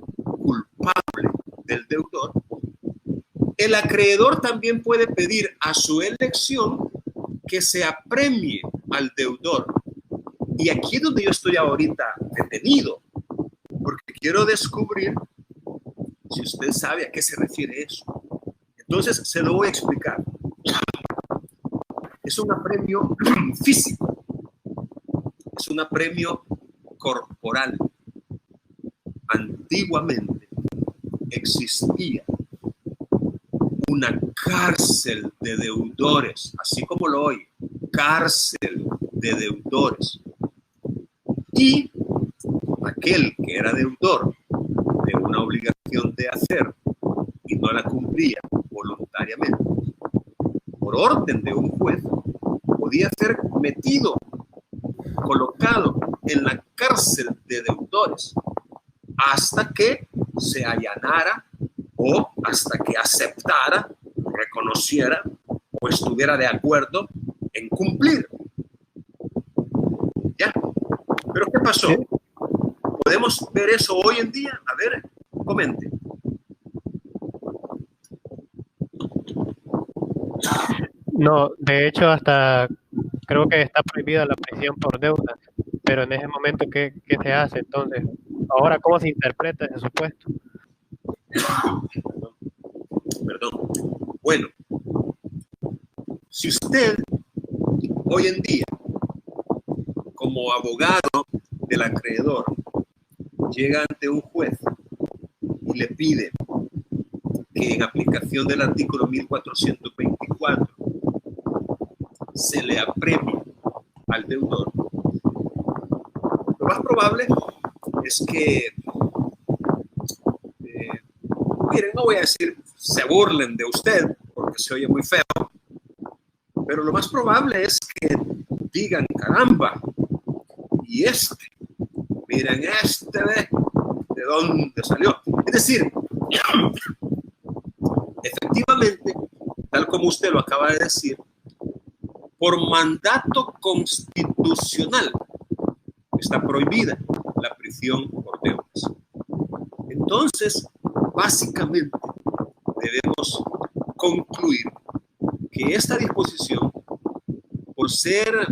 culpable del deudor, el acreedor también puede pedir a su elección que se apremie al deudor. Y aquí es donde yo estoy ahorita detenido, porque quiero descubrir si usted sabe a qué se refiere eso. Entonces, se lo voy a explicar. Es un apremio físico, es un apremio corporal. Antiguamente existía una cárcel de deudores, así como lo oye, cárcel de deudores. Y aquel que era deudor de una obligación de hacer y no la cumplía voluntariamente, por orden de un juez, podía ser metido, colocado en la cárcel de deudores hasta que se allanara o hasta que aceptara, reconociera o estuviera de acuerdo en cumplir. ¿Ya? ¿Pero qué pasó? Sí. ¿Podemos ver eso hoy en día? A ver, comente. No, de hecho hasta creo que está prohibida la prisión por deuda, pero en ese momento, ¿qué se hace entonces? Ahora, ¿cómo se interpreta ese supuesto? Perdón. Bueno, si usted hoy en día, como abogado del acreedor, llega ante un juez y le pide que en aplicación del artículo 1424 se le apremie al deudor, lo más probable es que, miren, no voy a decir se burlen de usted, porque se oye muy feo, pero lo más probable es que digan, caramba, y miren de dónde salió. Es decir, efectivamente, tal como usted lo acaba de decir, por mandato constitucional está prohibida la prisión por deudas. Entonces, básicamente, debemos concluir que esta disposición, por ser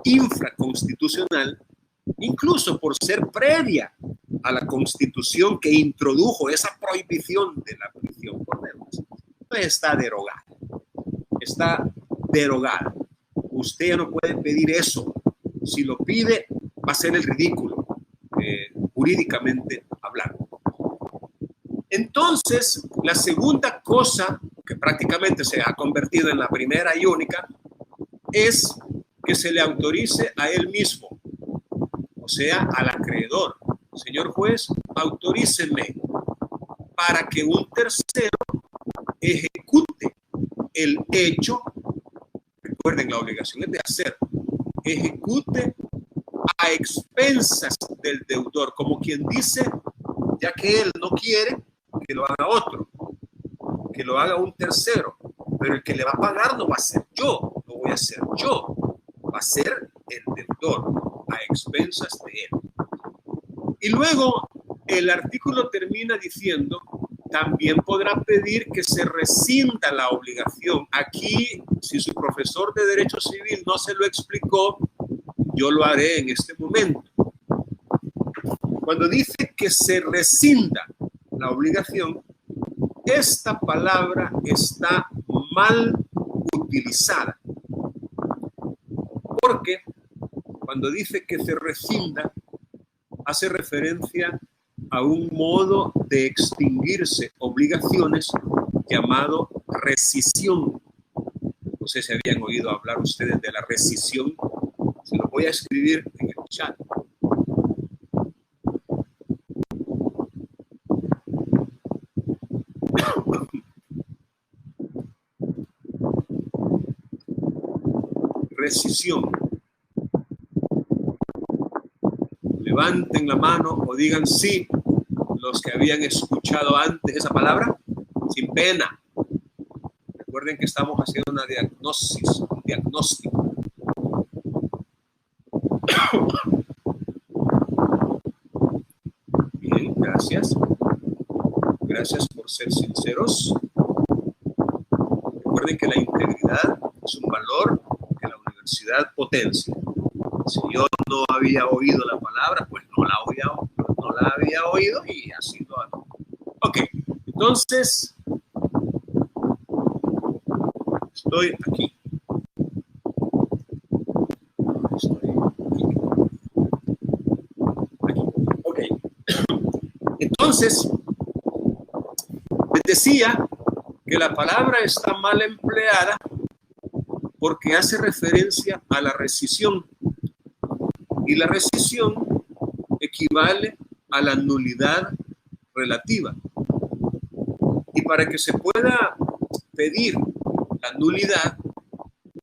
infraconstitucional, incluso por ser previa a la Constitución que introdujo esa prohibición de la prisión por deudas, pues está derogada. Está derogada. Usted ya no puede pedir eso. Si lo pide, va a ser el ridículo, jurídicamente hablando. Entonces, la segunda cosa, que prácticamente se ha convertido en la primera y única, es que se le autorice a él mismo, o sea, al acreedor. Señor juez, autoríceme para que un tercero ejecute el hecho. Recuerden, la obligación es de hacer. Ejecute a expensas del deudor, como quien dice, ya que él no quiere, que lo haga otro, que lo haga un tercero, pero el que le va a pagar no va a ser yo, no voy a ser yo, va a ser el deudor, a expensas de él. Y luego el artículo termina diciendo, también podrá pedir que se rescinda la obligación. Aquí, si su profesor de Derecho Civil no se lo explicó, yo lo haré en este momento. Cuando dice que se rescinda la obligación, esta palabra está mal utilizada. Porque cuando dice que se rescinda, hace referencia a un modo de extinguirse obligaciones llamado rescisión. No sé si habían oído hablar ustedes de la rescisión. Se lo voy a escribir en el chat. Rescisión. Levanten la mano o digan sí los que habían escuchado antes esa palabra, sin pena. Recuerden que estamos haciendo una diagnosis, un diagnóstico. Bien, gracias. Gracias por ser sinceros. Recuerden que la integridad es un valor que la universidad potencia. Si yo no había oído la palabra, pues no la había oído y así lo hago. Ok, entonces estoy aquí. Ok. Entonces, les decía que la palabra está mal empleada porque hace referencia a la rescisión. Y la rescisión equivale a la nulidad relativa. Y para que se pueda pedir la nulidad,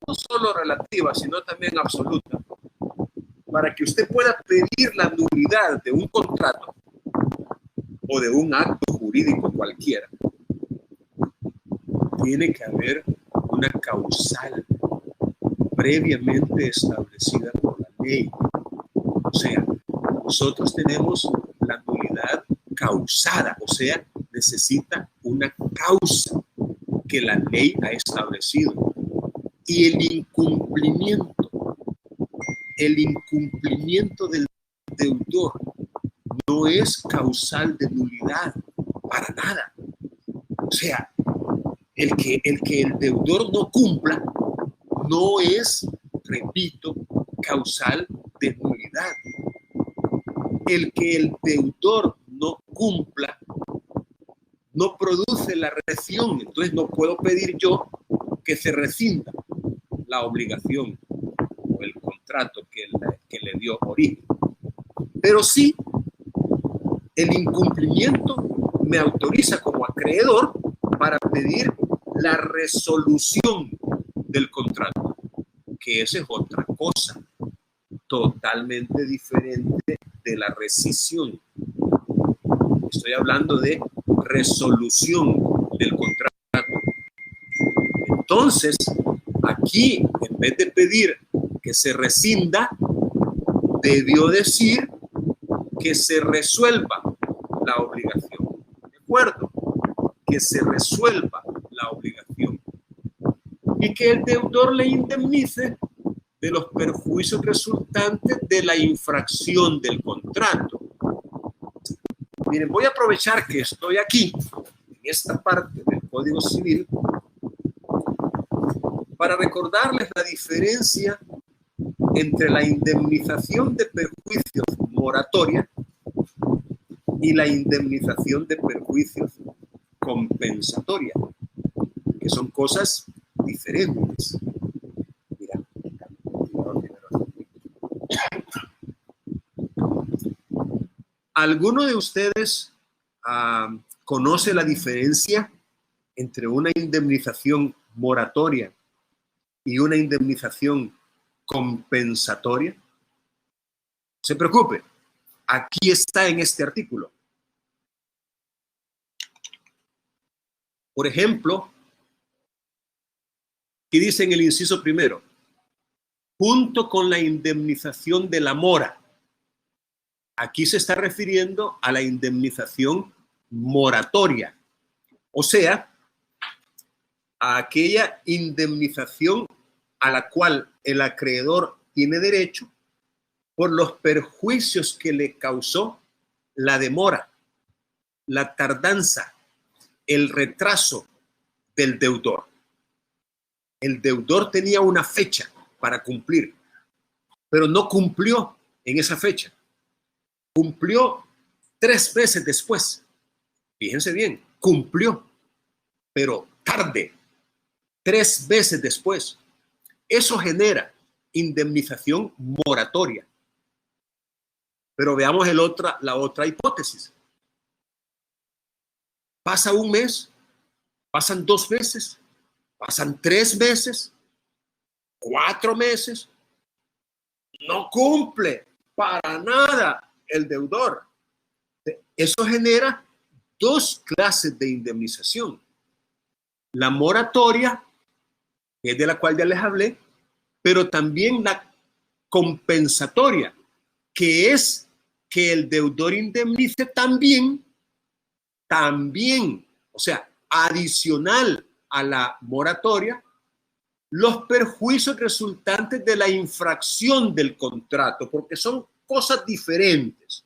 no solo relativa, sino también absoluta, para que usted pueda pedir la nulidad de un contrato o de un acto jurídico cualquiera, tiene que haber una causal previamente establecida por la ley. O sea, nosotros tenemos la nulidad causada, o sea, necesita una causa que la ley ha establecido. Y el incumplimiento del deudor no es causal de nulidad para nada. O sea, el que el deudor no cumpla no es, repito, causal de nulidad. El que el deudor no cumpla no produce la rescisión, entonces no puedo pedir yo que se rescinda la obligación o el contrato que le dio origen. Pero sí, el incumplimiento me autoriza como acreedor para pedir la resolución del contrato, que esa es otra cosa totalmente diferente de la rescisión. Estoy hablando de resolución del contrato. Entonces, aquí, en vez de pedir que se rescinda, debió decir que se resuelva la obligación. ¿De acuerdo? Que se resuelva la obligación. Y que el deudor le indemnice de los perjuicios resultantes de la infracción del contrato. Miren, voy a aprovechar que estoy aquí, en esta parte del Código Civil, para recordarles la diferencia entre la indemnización de perjuicios moratoria y la indemnización de perjuicios compensatoria, que son cosas diferentes. Mira. ¿Alguno de ustedes conoce la diferencia entre una indemnización moratoria y una indemnización compensatoria? No se preocupe, aquí está en este artículo. Por ejemplo, aquí dice en el inciso primero, junto con la indemnización de la mora. Aquí se está refiriendo a la indemnización moratoria, o sea, a aquella indemnización a la cual el acreedor tiene derecho por los perjuicios que le causó la demora, la tardanza, el retraso del deudor. El deudor tenía una fecha para cumplir, pero no cumplió en esa fecha. Cumplió 3 meses después. Fíjense bien, cumplió, pero tarde, 3 veces después. Eso genera indemnización moratoria. Pero veamos la otra hipótesis. Pasa un mes, pasan 2 meses, pasan 3 meses, 4 meses, no cumple para nada el deudor. Eso genera 2 clases de indemnización. La moratoria, que es de la cual ya les hablé, pero también la compensatoria, que es que el deudor indemnice también también, o sea, adicional a la moratoria, los perjuicios resultantes de la infracción del contrato, porque son cosas diferentes.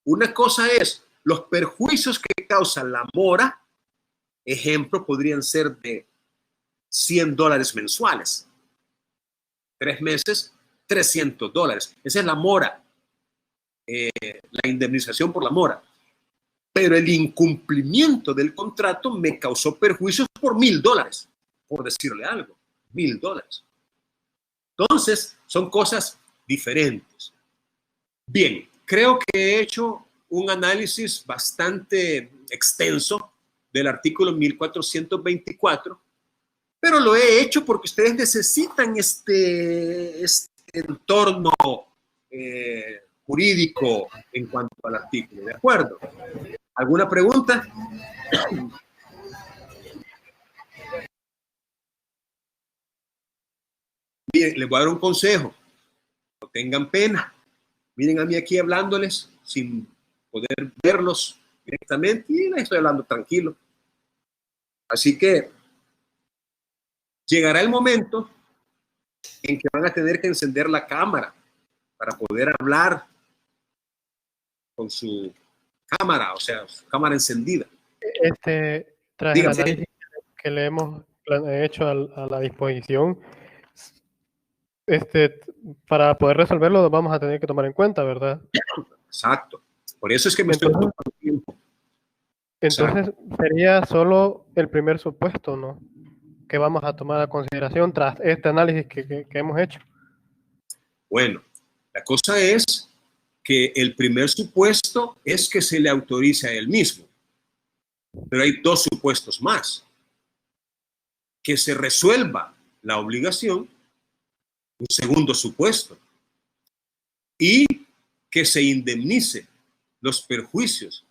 Una cosa es los perjuicios que causa la mora, ejemplo, podrían ser de $100 mensuales. 3 meses, $300. Esa es la mora, la indemnización por la mora. Pero el incumplimiento del contrato me causó perjuicios por $1,000, por decirle algo. $1,000. Entonces, son cosas diferentes. Bien, creo que he hecho un análisis bastante extenso del artículo 1424, pero lo he hecho porque ustedes necesitan este entorno jurídico en cuanto al artículo. ¿De acuerdo? ¿Alguna pregunta? Bien, les voy a dar un consejo. No tengan pena. Miren a mí aquí hablándoles sin poder verlos directamente y les estoy hablando tranquilo. Así que llegará el momento en que van a tener que encender la cámara para poder hablar con su cámara, o sea, su cámara encendida. Tras Dígame. el análisis que le hemos hecho a la disposición, para poder resolverlo lo vamos a tener que tomar en cuenta, ¿verdad? Exacto. Por eso es que me estoy tomando tiempo. Entonces sería solo el primer supuesto, ¿no? Que vamos a tomar a consideración tras este análisis que hemos hecho. Bueno, la cosa es que el primer supuesto es que se le autorice a él mismo. Pero hay 2 supuestos más. Que se resuelva la obligación, un segundo supuesto, y que se indemnice los perjuicios.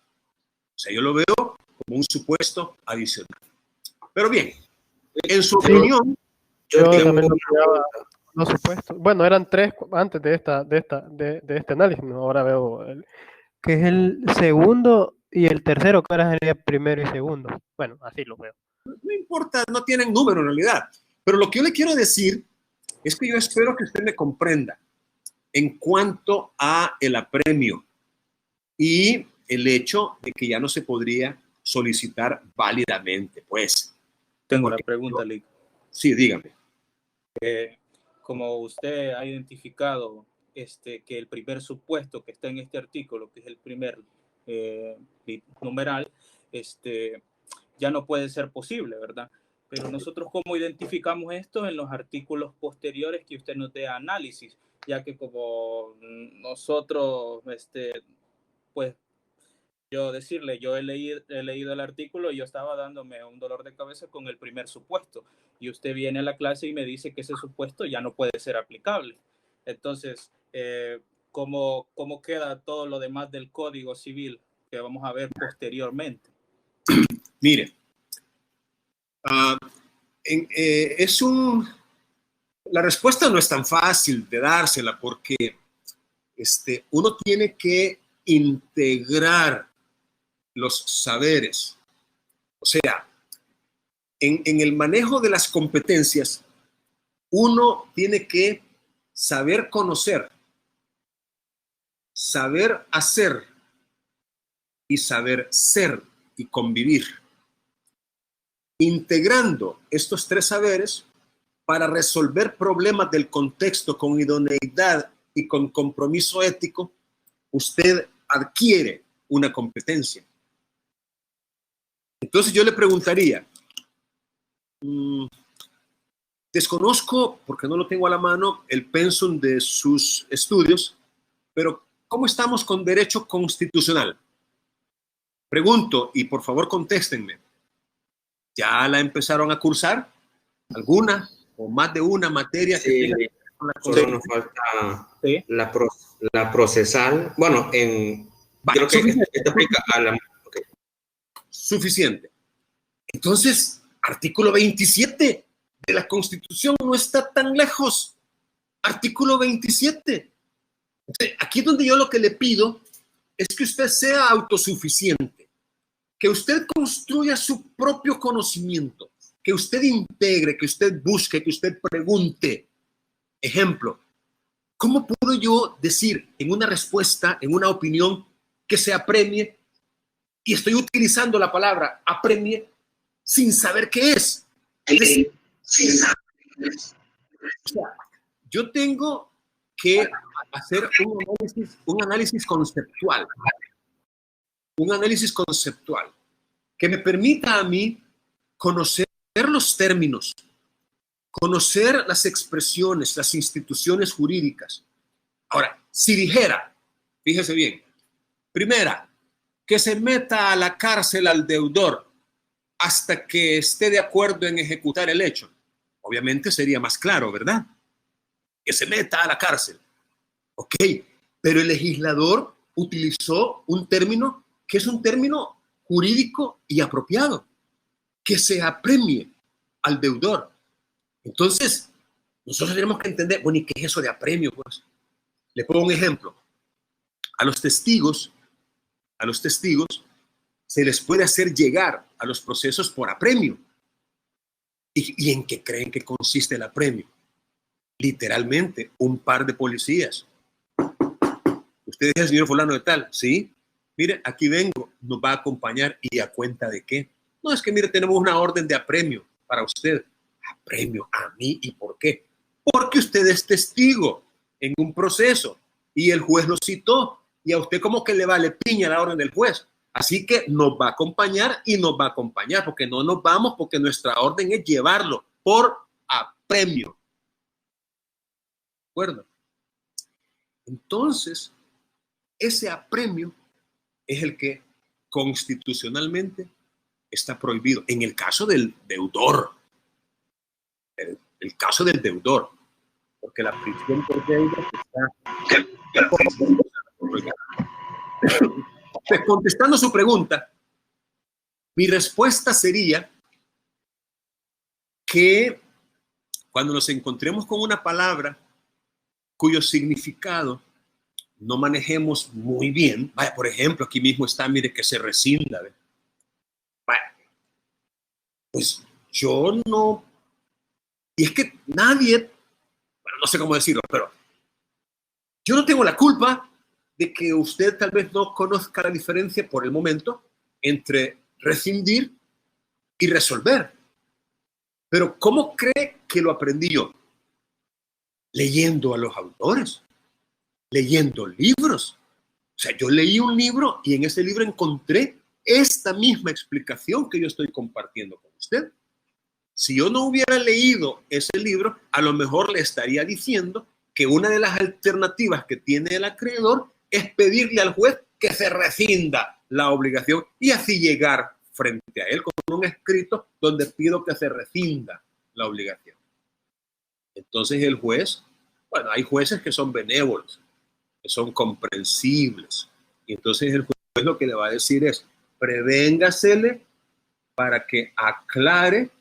O sea, yo lo veo como un supuesto adicional. Pero bien, en su opinión, yo también lo miraba los supuestos. Bueno, eran 3 antes de este análisis, ¿no? Ahora veo que es el segundo y el tercero, que ahora sería primero y segundo. Bueno, así lo veo. No importa, no tienen número en realidad. Pero lo que yo le quiero decir es que yo espero que usted me comprenda en cuanto a el apremio y el hecho de que ya no se podría solicitar válidamente, pues. Tengo una pregunta, Lick. Sí, dígame. Como usted ha identificado que el primer supuesto que está en este artículo, que es el primer numeral, ya no puede ser posible, ¿verdad? Pero nosotros, ¿cómo identificamos esto en los artículos posteriores que usted nos dé análisis? Ya que como nosotros, pues, yo he leído el artículo y yo estaba dándome un dolor de cabeza con el primer supuesto. Y usted viene a la clase y me dice que ese supuesto ya no puede ser aplicable. Entonces, ¿cómo queda todo lo demás del Código Civil que vamos a ver posteriormente? Mire, la respuesta no es tan fácil de dársela porque uno tiene que integrar los saberes. O sea, en el manejo de las competencias, uno tiene que saber conocer, saber hacer y saber ser y convivir. Integrando estos 3 saberes para resolver problemas del contexto con idoneidad y con compromiso ético, usted adquiere una competencia. Entonces yo le preguntaría, desconozco, porque no lo tengo a la mano, el pensum de sus estudios, pero ¿cómo estamos con derecho constitucional? Pregunto, y por favor contéstenme, ¿ya la empezaron a cursar? ¿Alguna o más de una materia? Sí, solo nos falta ¿sí? la procesal. Bueno, creo que esto aplica a la... Okay. Suficiente. Entonces, artículo 27 de la Constitución no está tan lejos. Artículo 27. Entonces, aquí es donde yo lo que le pido es que usted sea autosuficiente. que usted construya su propio conocimiento, que usted integre, que usted busque, que usted pregunte. Ejemplo, ¿cómo puedo yo decir en una respuesta, en una opinión, que se apremie? Y estoy utilizando la palabra apremie sin saber qué es. Es decir, o sea, yo tengo que hacer un análisis conceptual. Un análisis conceptual que me permita a mí conocer los términos, conocer las expresiones, las instituciones jurídicas. Ahora, si dijera, fíjese bien, primera, que se meta a la cárcel al deudor hasta que esté de acuerdo en ejecutar el hecho, obviamente sería más claro, ¿verdad? Que se meta a la cárcel. Ok, pero el legislador utilizó un término que es un término jurídico y apropiado, que se apremie al deudor. Entonces, nosotros tenemos que entender, bueno, ¿y qué es eso de apremio? Pues, le pongo un ejemplo. A los testigos se les puede hacer llegar a los procesos por apremio. ¿Y en qué creen que consiste el apremio? Literalmente, un par de policías. Usted es el señor fulano de tal, ¿sí? Mire, aquí vengo, nos va a acompañar. ¿Y a cuenta de qué? No, es que mire, tenemos una orden de apremio para usted. ¿Apremio a mí? ¿Y por qué? Porque usted es testigo en un proceso y el juez lo citó y a usted como que le vale piña la orden del juez. Así que nos va a acompañar y nos va a acompañar porque no nos vamos porque nuestra orden es llevarlo por apremio. ¿De acuerdo? Entonces, ese apremio es el que constitucionalmente está prohibido. En el caso del deudor, el caso del deudor, porque la prisión por deuda está... Pues, contestando su pregunta, mi respuesta sería que cuando nos encontremos con una palabra cuyo significado no manejemos muy bien, vaya, por ejemplo, aquí mismo está, mire, que se rescinda, vaya, pues yo no, y es que nadie, bueno, no sé cómo decirlo, pero yo no tengo la culpa de que usted tal vez no conozca la diferencia por el momento entre rescindir y resolver. Pero ¿cómo cree que lo aprendí yo? Leyendo a los autores, leyendo libros. O sea, yo leí un libro y en ese libro encontré esta misma explicación que yo estoy compartiendo con usted. Si yo no hubiera leído ese libro, a lo mejor le estaría diciendo que una de las alternativas que tiene el acreedor es pedirle al juez que se rescinda la obligación y así llegar frente a él con un escrito donde pido que se rescinda la obligación. Entonces el juez, bueno, hay jueces que son benévolos, que son comprensibles. Y entonces el juez lo que le va a decir es, prevéngasele para que aclare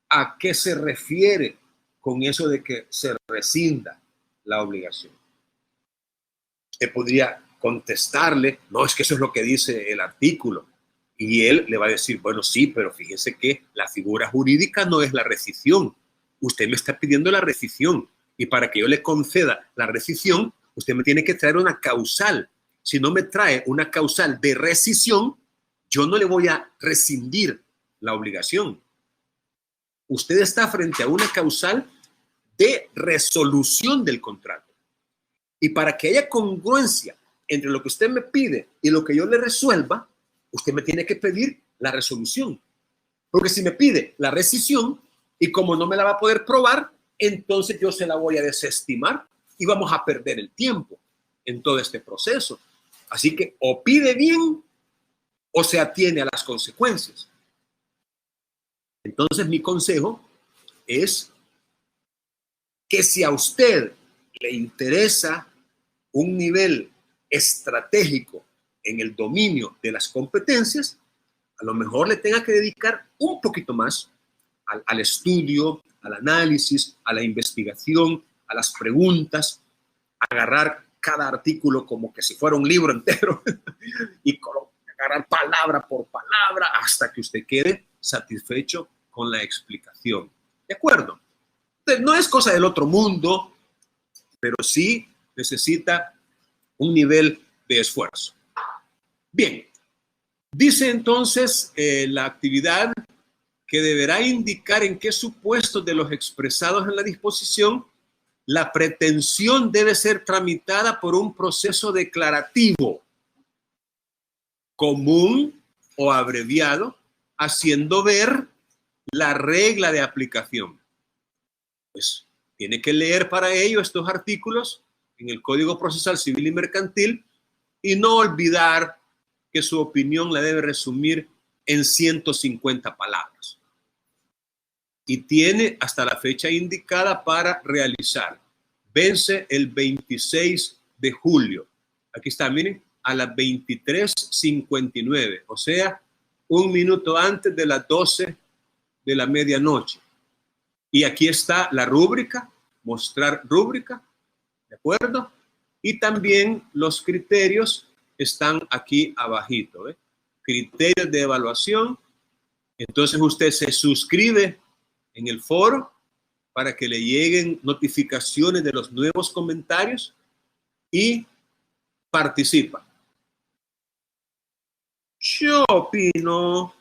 a qué se refiere con eso de que se rescinda la obligación. Usted podría contestarle, no, es que eso es lo que dice el artículo. Y él le va a decir, bueno, sí, pero fíjese que la figura jurídica no es la rescisión. Usted me está pidiendo la rescisión. Y para que yo le conceda la rescisión, usted me tiene que traer una causal. Si no me trae una causal de rescisión, yo no le voy a rescindir la obligación. Usted está frente a una causal de resolución del contrato. Y para que haya congruencia entre lo que usted me pide y lo que yo le resuelva, usted me tiene que pedir la resolución. Porque si me pide la rescisión y como no me la va a poder probar, entonces yo se la voy a desestimar y vamos a perder el tiempo en todo este proceso. Así que o pide bien o se atiene a las consecuencias. Entonces mi consejo es que si a usted le interesa un nivel estratégico en el dominio de las competencias, a lo mejor le tenga que dedicar un poquito más al estudio, al análisis, a la investigación, a las preguntas, agarrar cada artículo como que si fuera un libro entero y agarrar palabra por palabra hasta que usted quede satisfecho con la explicación. ¿De acuerdo? Entonces, no es cosa del otro mundo, pero sí necesita un nivel de esfuerzo. Bien, dice entonces la actividad que deberá indicar en qué supuestos de los expresados en la disposición la pretensión debe ser tramitada por un proceso declarativo común o abreviado, haciendo ver la regla de aplicación. Pues tiene que leer para ello estos artículos en el Código Procesal Civil y Mercantil y no olvidar que su opinión la debe resumir en 150 palabras. Y tiene hasta la fecha indicada para realizar. Vence el 26 de julio. Aquí está, miren, a las 23:59, o sea, un minuto antes de las 12 de la medianoche. Y aquí está la rúbrica, mostrar rúbrica, ¿de acuerdo? Y también los criterios están aquí abajito, ¿eh? Criterios de evaluación. Entonces usted se suscribe en el foro para que le lleguen notificaciones de los nuevos comentarios y participa. Yo opino.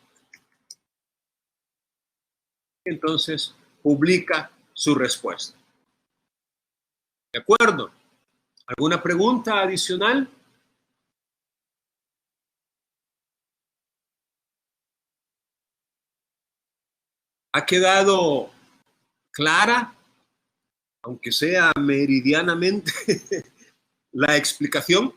Entonces publica su respuesta. ¿De acuerdo? ¿Alguna pregunta adicional? ¿Ha quedado clara, aunque sea meridianamente, la explicación?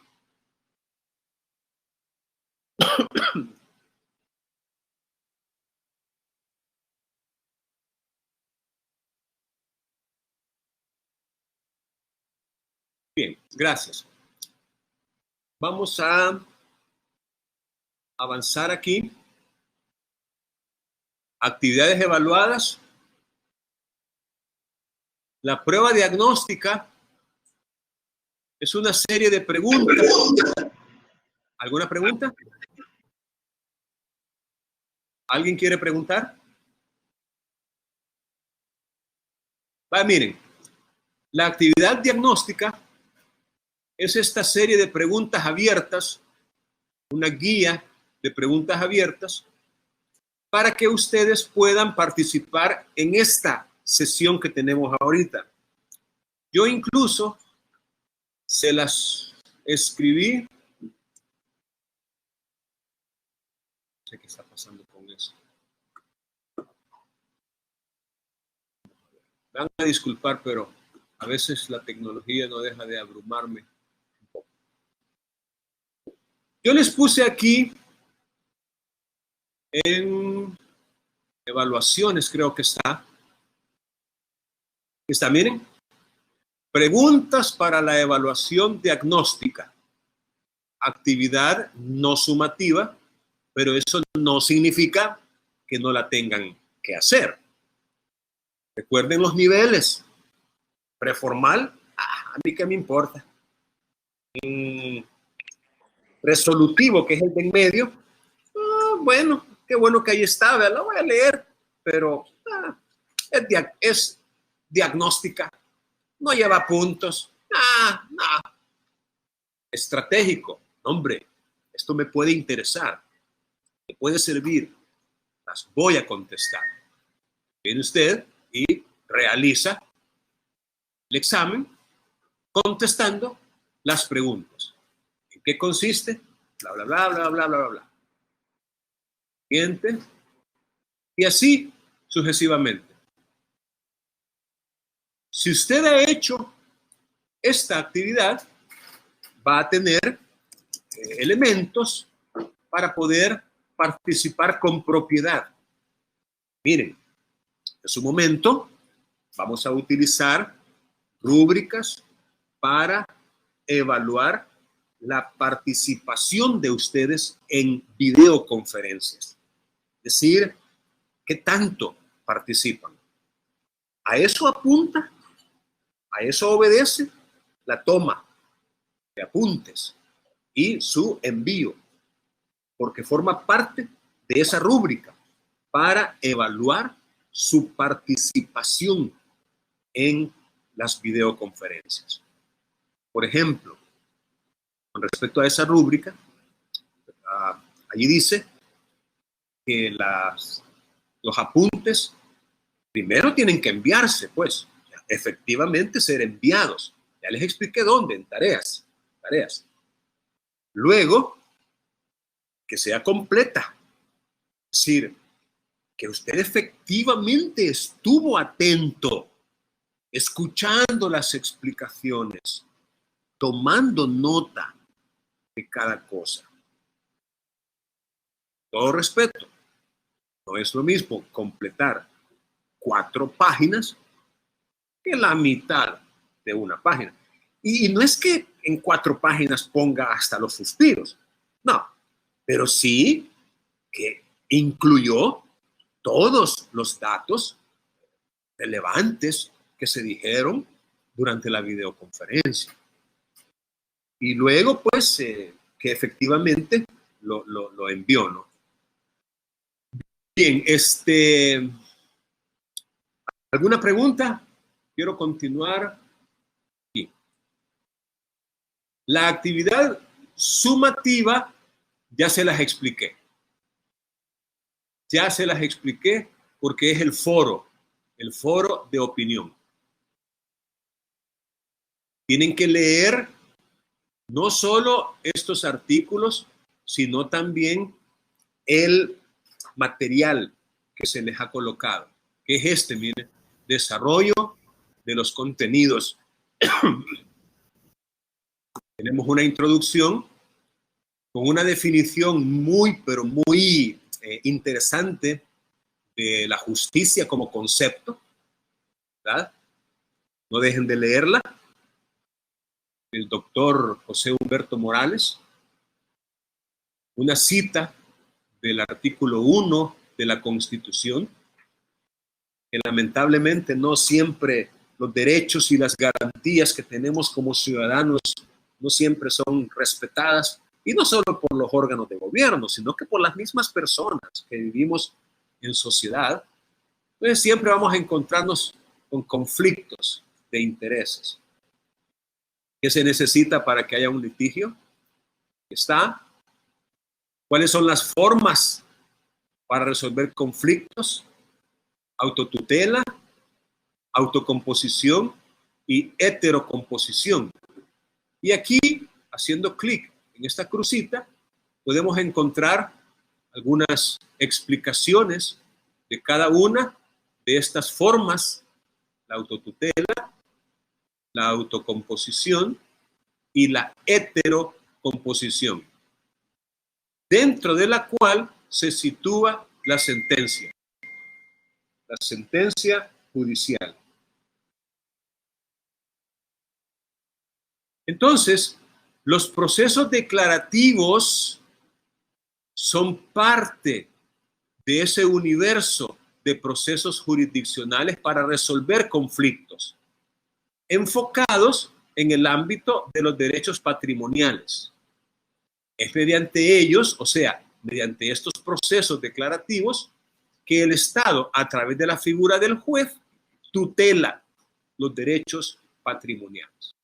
Bien, gracias. Vamos a avanzar aquí. Actividades evaluadas. La prueba diagnóstica es una serie de preguntas. ¿Alguna pregunta? ¿Alguien quiere preguntar? Miren, la actividad diagnóstica es esta serie de preguntas abiertas, una guía de preguntas abiertas, para que ustedes puedan participar en esta sesión que tenemos ahorita. Yo incluso se las escribí. No sé qué está pasando con eso. Me van a disculpar, pero a veces la tecnología no deja de abrumarme un poco. Yo les puse aquí en evaluaciones, creo que está. Miren, preguntas para la evaluación diagnóstica. Actividad no sumativa, pero eso no significa que no la tengan que hacer. Recuerden los niveles. Preformal, a mí qué me importa. Resolutivo, que es el de en medio, bueno, qué bueno que ahí está, la voy a leer, pero es diagnóstica, no lleva puntos. No. Estratégico, hombre, esto me puede interesar, me puede servir, las voy a contestar. Viene usted y realiza el examen contestando las preguntas. ¿En qué consiste? Bla, bla, bla, bla, bla, bla, bla. Siguiente. Y así sucesivamente. Si usted ha hecho esta actividad, va a tener elementos para poder participar con propiedad. Miren, en su momento vamos a utilizar rúbricas para evaluar la participación de ustedes en videoconferencias. Es decir, ¿qué tanto participan? A eso apunta, a eso obedece la toma de apuntes y su envío porque forma parte de esa rúbrica para evaluar su participación en las videoconferencias. Por ejemplo, con respecto a esa rúbrica, allí dice que los apuntes primero tienen que enviarse, pues, efectivamente ser enviados. Ya les expliqué dónde, en tareas. Luego, que sea completa. Es decir, que usted efectivamente estuvo atento, escuchando las explicaciones, tomando nota de cada cosa. Todo respeto. No es lo mismo completar 4 páginas que la mitad de una página. Y no es que en 4 páginas ponga hasta los suspiros. No, pero sí que incluyó todos los datos relevantes que se dijeron durante la videoconferencia. Y luego, pues, que efectivamente lo envió, ¿no? Bien, ¿alguna pregunta? Quiero continuar aquí. La actividad sumativa ya se las expliqué. Ya se las expliqué porque es el foro de opinión. Tienen que leer no solo estos artículos, sino también el material que se les ha colocado, que es mire, desarrollo de los contenidos. Tenemos una introducción con una definición muy, pero muy interesante de la justicia como concepto, ¿verdad? No dejen de leerla. El doctor José Humberto Morales, una cita del artículo 1 de la Constitución, que lamentablemente no siempre los derechos y las garantías que tenemos como ciudadanos no siempre son respetadas, y no solo por los órganos de gobierno, sino que por las mismas personas que vivimos en sociedad. Entonces siempre vamos a encontrarnos con conflictos de intereses. ¿Qué se necesita para que haya un litigio? ¿Está? ¿Cuáles son las formas para resolver conflictos? Autotutela, autocomposición y heterocomposición. Y aquí, haciendo clic en esta crucita, podemos encontrar algunas explicaciones de cada una de estas formas: la autotutela, la autocomposición y la heterocomposición, dentro de la cual se sitúa la sentencia judicial. Entonces, los procesos declarativos son parte de ese universo de procesos jurisdiccionales para resolver conflictos, enfocados en el ámbito de los derechos patrimoniales. Es mediante ellos, o sea, mediante estos procesos declarativos, que el Estado, a través de la figura del juez, tutela los derechos patrimoniales.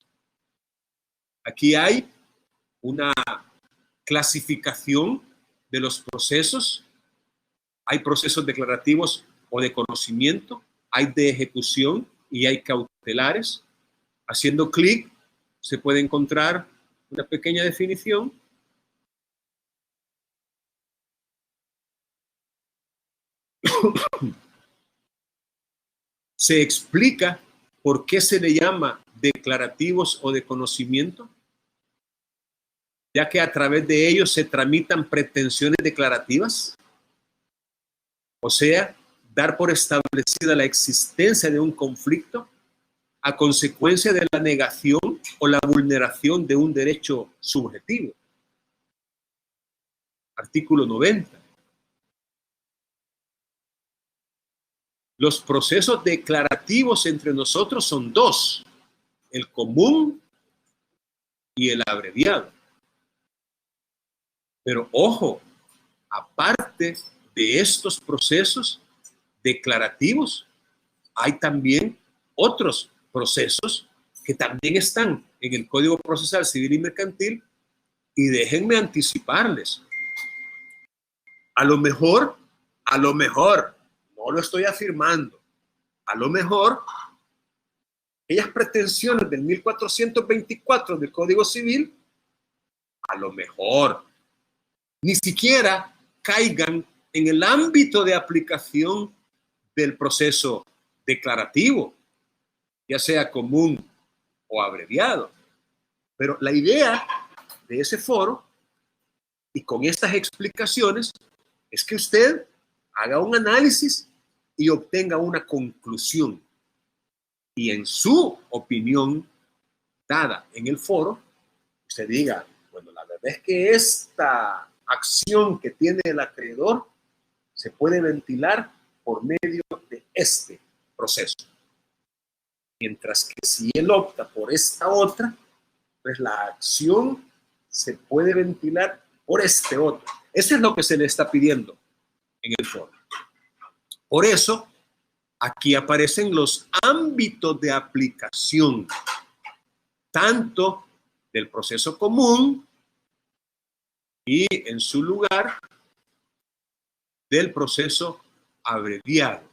Aquí hay una clasificación de los procesos. Hay procesos declarativos o de conocimiento, hay de ejecución y hay cautelares. Haciendo clic se puede encontrar una pequeña definición. Se explica por qué se le llama declarativos o de conocimiento, ya que a través de ellos se tramitan pretensiones declarativas, o sea, dar por establecida la existencia de un conflicto a consecuencia de la negación o la vulneración de un derecho subjetivo. Artículo 90. Los procesos declarativos entre nosotros son 2, el común y el abreviado. Pero ojo, aparte de estos procesos declarativos, hay también otros procesos que también están en el Código Procesal Civil y Mercantil, y déjenme anticiparles. A lo mejor, no lo estoy afirmando, a lo mejor aquellas pretensiones del 1424 del Código Civil, a lo mejor ni siquiera caigan en el ámbito de aplicación del proceso declarativo, ya sea común o abreviado. Pero la idea de ese foro, y con estas explicaciones, es que usted haga un análisis y obtenga una conclusión. Y en su opinión dada en el foro, usted diga, bueno, la verdad es que esta acción que tiene el acreedor se puede ventilar por medio de este proceso. Mientras que si él opta por esta otra, pues la acción se puede ventilar por este otro. Eso es lo que se le está pidiendo en el foro. Por eso, aquí aparecen los ámbitos de aplicación, tanto del proceso común y, en su lugar, del proceso abreviado.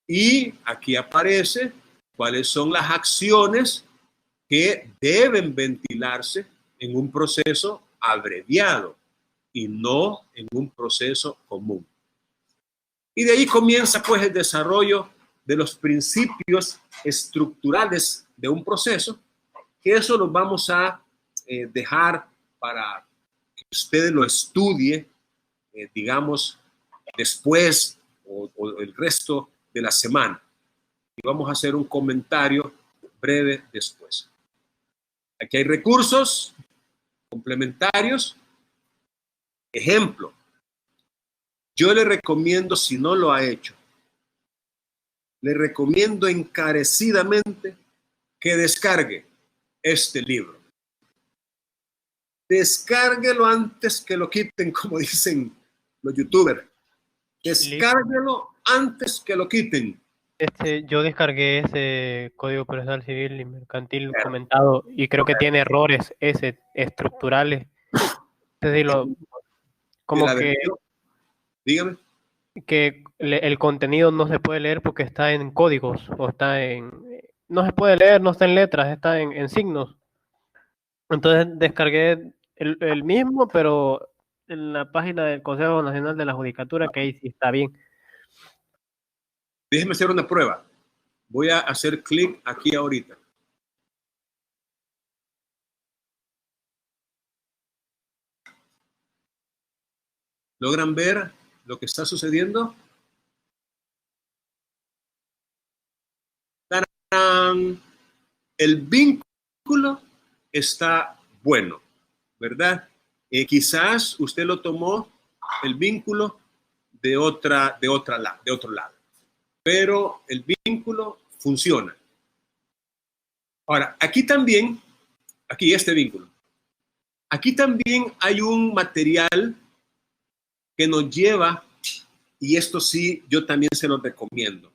Y aquí aparece cuáles son las acciones que deben ventilarse en un proceso abreviado y no en un proceso común. Y de ahí comienza pues el desarrollo de los principios estructurales de un proceso, que eso lo vamos a dejar para que ustedes lo estudie, digamos, después o el resto de la semana. Y vamos a hacer un comentario breve después. Aquí hay recursos complementarios. Ejemplo, yo le recomiendo, si no lo ha hecho, le recomiendo encarecidamente que descargue este libro. Descárguelo antes que lo quiten, como dicen los youtubers. Descárguelo antes que lo quiten. Yo descargué ese Código Procesal Civil y Mercantil comentado y creo que tiene errores estructurales. Como que, dígame, que el contenido no se puede leer porque está en códigos o no se puede leer, no está en letras, está en signos. Entonces descargué el mismo, pero en la página del Consejo Nacional de la Judicatura, que ahí sí está bien. Déjeme hacer una prueba. Voy a hacer clic aquí ahorita. ¿Logran ver lo que está sucediendo? ¡Tarán! El vínculo está bueno, ¿verdad? Quizás usted lo tomó el vínculo de otro lado, pero el vínculo funciona. Ahora, aquí este vínculo. Aquí también hay un material que nos lleva, y esto sí, yo también se lo recomiendo.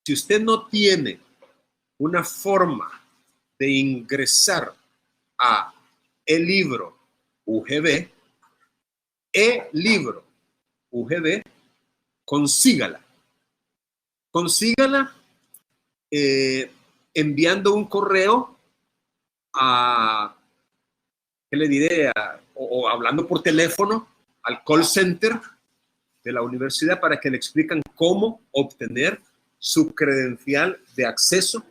Si usted no tiene una forma de ingresar a el libro UGB, consígala. Consígala enviando un correo ¿qué le diré? O hablando por teléfono al call center de la universidad para que le explican cómo obtener su credencial de acceso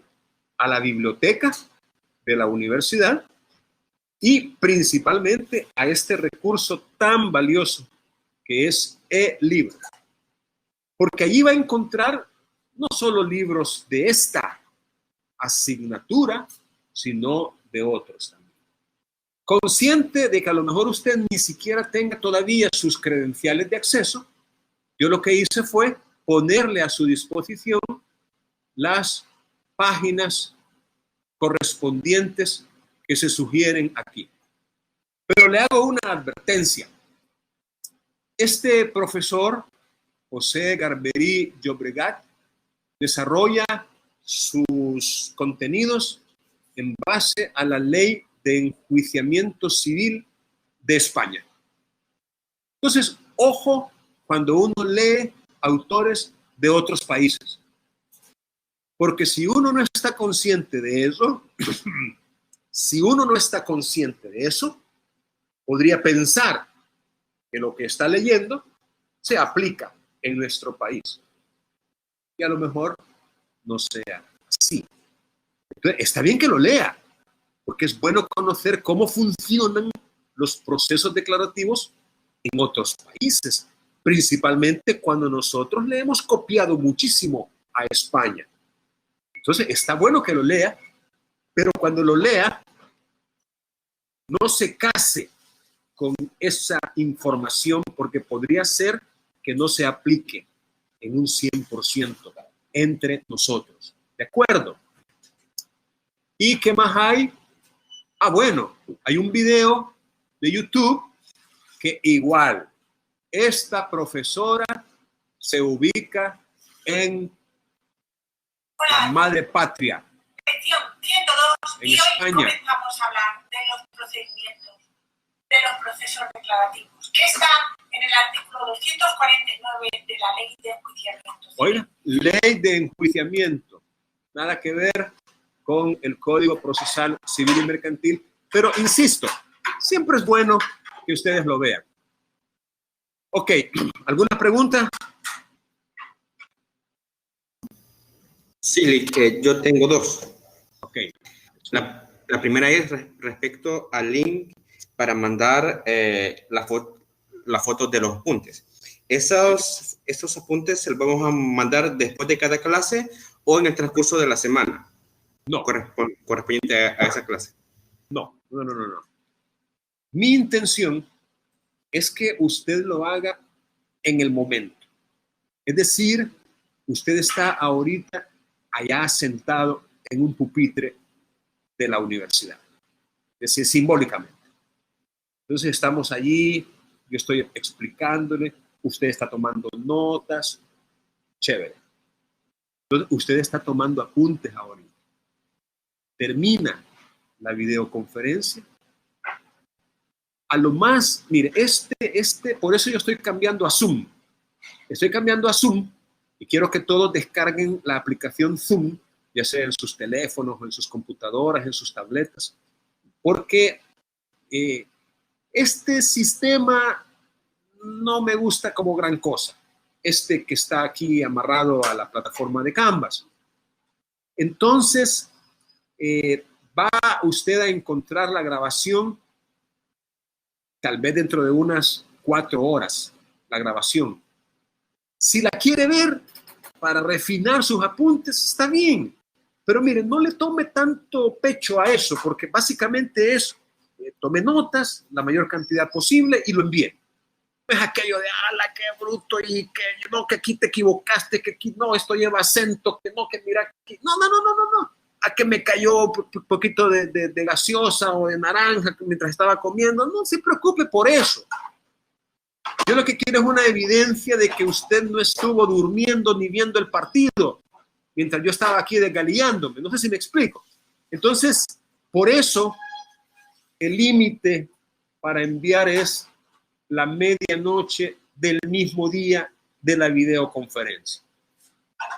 a la biblioteca de la universidad y principalmente a este recurso tan valioso que es eLibro. Porque allí va a encontrar no solo libros de esta asignatura, sino de otros también. Consciente de que a lo mejor usted ni siquiera tenga todavía sus credenciales de acceso, yo lo que hice fue ponerle a su disposición las páginas correspondientes que se sugieren aquí. Pero le hago una advertencia. Este profesor, José Garberí Llobregat, desarrolla sus contenidos en base a la ley de enjuiciamiento civil de España. Entonces, ojo cuando uno lee autores de otros países. Porque si uno no está consciente de eso, podría pensar que lo que está leyendo se aplica en nuestro país. Y a lo mejor no sea así. Entonces, está bien que lo lea, porque es bueno conocer cómo funcionan los procesos declarativos en otros países, principalmente cuando nosotros le hemos copiado muchísimo a España. Entonces, está bueno que lo lea, pero cuando lo lea, no se case con esa información, porque podría ser que no se aplique en un 100% entre nosotros. ¿De acuerdo? ¿Y qué más hay? Bueno, hay un video de YouTube que igual esta profesora se ubica en la madre patria. Lección 102, en y España. hoy comenzamos a hablar de los procedimientos, de los procesos declarativos, que está en el artículo 249 de la Ley de Enjuiciamiento. Oiga, Ley de Enjuiciamiento. Nada que ver con el Código Procesal Civil y Mercantil, pero insisto, siempre es bueno que ustedes lo vean. Ok, ¿alguna pregunta? Sí, yo tengo dos. Ok. La primera es respecto al link para mandar las fotos de los apuntes. ¿Esos apuntes se los vamos a mandar después de cada clase o en el transcurso de la semana? No. Correspondiente a esa clase. No. Mi intención es que usted lo haga en el momento. Es decir, usted está ahorita allá sentado en un pupitre de la universidad. Es decir, simbólicamente. Entonces estamos allí, yo estoy explicándole, usted está tomando notas, chévere. Entonces usted está tomando apuntes ahorita. Termina la videoconferencia. A lo más, mire, por eso yo estoy cambiando a Zoom. Estoy cambiando a Zoom y quiero que todos descarguen la aplicación Zoom, ya sea en sus teléfonos, en sus computadoras, en sus tabletas, porque este sistema no me gusta como gran cosa, que está aquí amarrado a la plataforma de Canvas. Entonces, va usted a encontrar la grabación tal vez dentro de unas 4 horas, la grabación. Si la quiere ver para refinar sus apuntes, está bien. Pero miren, no le tome tanto pecho a eso, porque básicamente es, tome notas, la mayor cantidad posible y lo envíe. No es aquello de, ala, qué bruto, y que no, que aquí te equivocaste, que aquí no, esto lleva acento, que no, que mira, aquí. No. A que me cayó un poquito de gaseosa o de naranja mientras estaba comiendo. No se preocupe por eso. Yo lo que quiero es una evidencia de que usted no estuvo durmiendo ni viendo el partido mientras yo estaba aquí desgaleándome. No sé si me explico. Entonces, por eso, el límite para enviar es la medianoche del mismo día de la videoconferencia.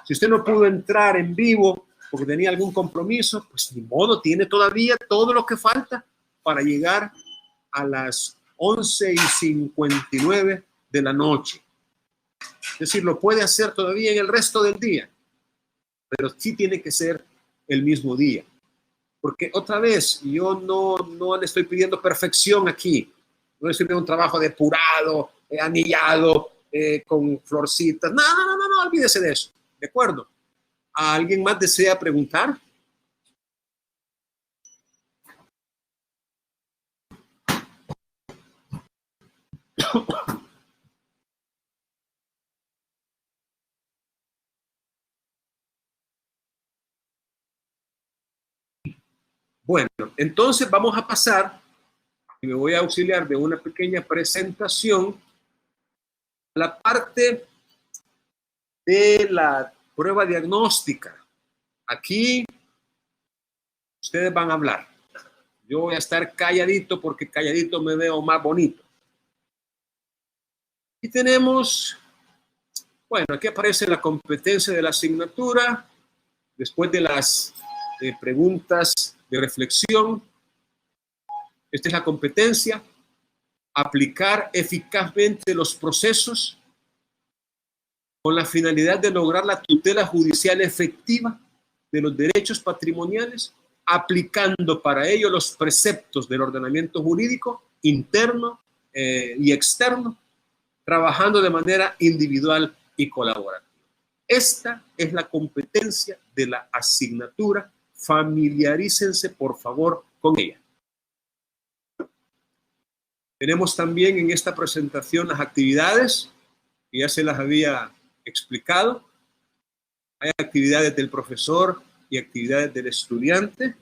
Si usted no pudo entrar en vivo porque tenía algún compromiso, pues ni modo, tiene todavía todo lo que falta para llegar a las 11:59 de la noche. Es decir, lo puede hacer todavía en el resto del día, pero sí tiene que ser el mismo día. Porque otra vez, yo no le estoy pidiendo perfección aquí. No le estoy pidiendo un trabajo depurado, anillado, con florcitas. No, olvídese de eso. ¿De acuerdo? ¿Alguien más desea preguntar? Bueno, entonces vamos a pasar y me voy a auxiliar de una pequeña presentación, la parte de la prueba diagnóstica. Aquí ustedes van a hablar. Yo voy a estar calladito porque calladito me veo más bonito. Y tenemos, bueno, aquí aparece la competencia de la asignatura, después de las preguntas de reflexión. Esta es la competencia: aplicar eficazmente los procesos con la finalidad de lograr la tutela judicial efectiva de los derechos patrimoniales, aplicando para ello los preceptos del ordenamiento jurídico interno y externo, trabajando de manera individual y colaborativa. Esta es la competencia de la asignatura. Familiarícense, por favor, con ella. Tenemos también en esta presentación las actividades, que ya se las había explicado. Hay actividades del profesor y actividades del estudiante.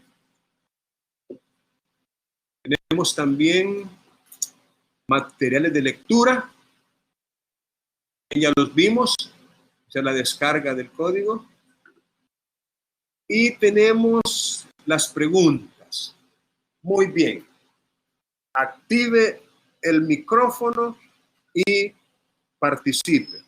Tenemos también materiales de lectura, ya los vimos, o sea, la descarga del código. Y tenemos las preguntas. Muy bien. Active el micrófono y participe.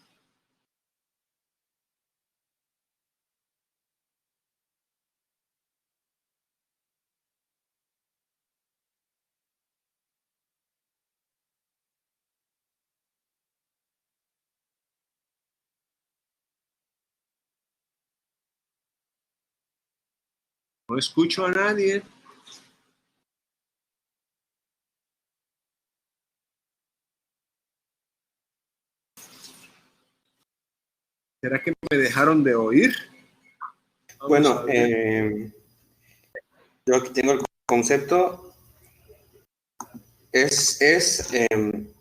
No escucho a nadie. ¿Será que me dejaron de oír? Bueno, yo aquí tengo el concepto.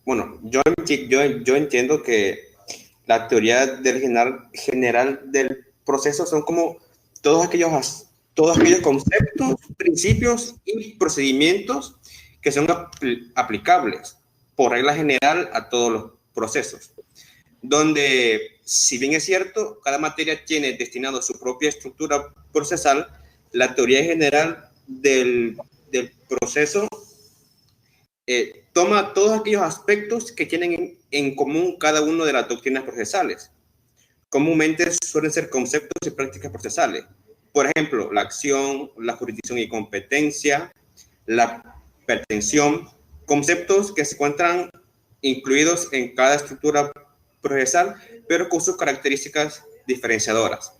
Bueno, yo entiendo que la teoría del general del proceso son como todos aquellos conceptos, principios y procedimientos que son aplicables por regla general a todos los procesos, donde, si bien es cierto, cada materia tiene destinado su propia estructura procesal, la teoría general del proceso toma todos aquellos aspectos que tienen en común cada una de las doctrinas procesales. Comúnmente suelen ser conceptos y prácticas procesales. Por ejemplo, la acción, la jurisdicción y competencia, la pretensión, conceptos que se encuentran incluidos en cada estructura procesal, pero con sus características diferenciadoras.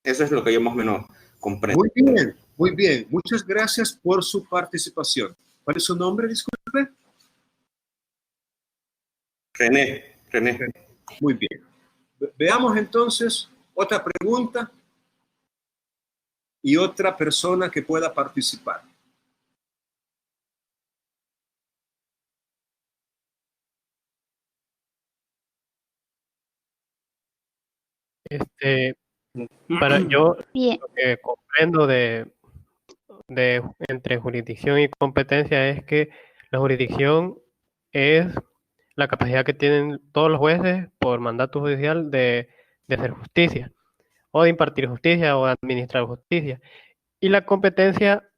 Eso es lo que yo más o menos comprendo. Muy bien, muy bien. Muchas gracias por su participación. ¿Cuál es su nombre, disculpe? René. Muy bien. Veamos entonces otra pregunta y otra persona que pueda participar. Para yo Bien. lo que comprendo de entre jurisdicción y competencia es que la jurisdicción es la capacidad que tienen todos los jueces por mandato judicial de hacer justicia, o de impartir justicia, o de administrar justicia. Y la competencia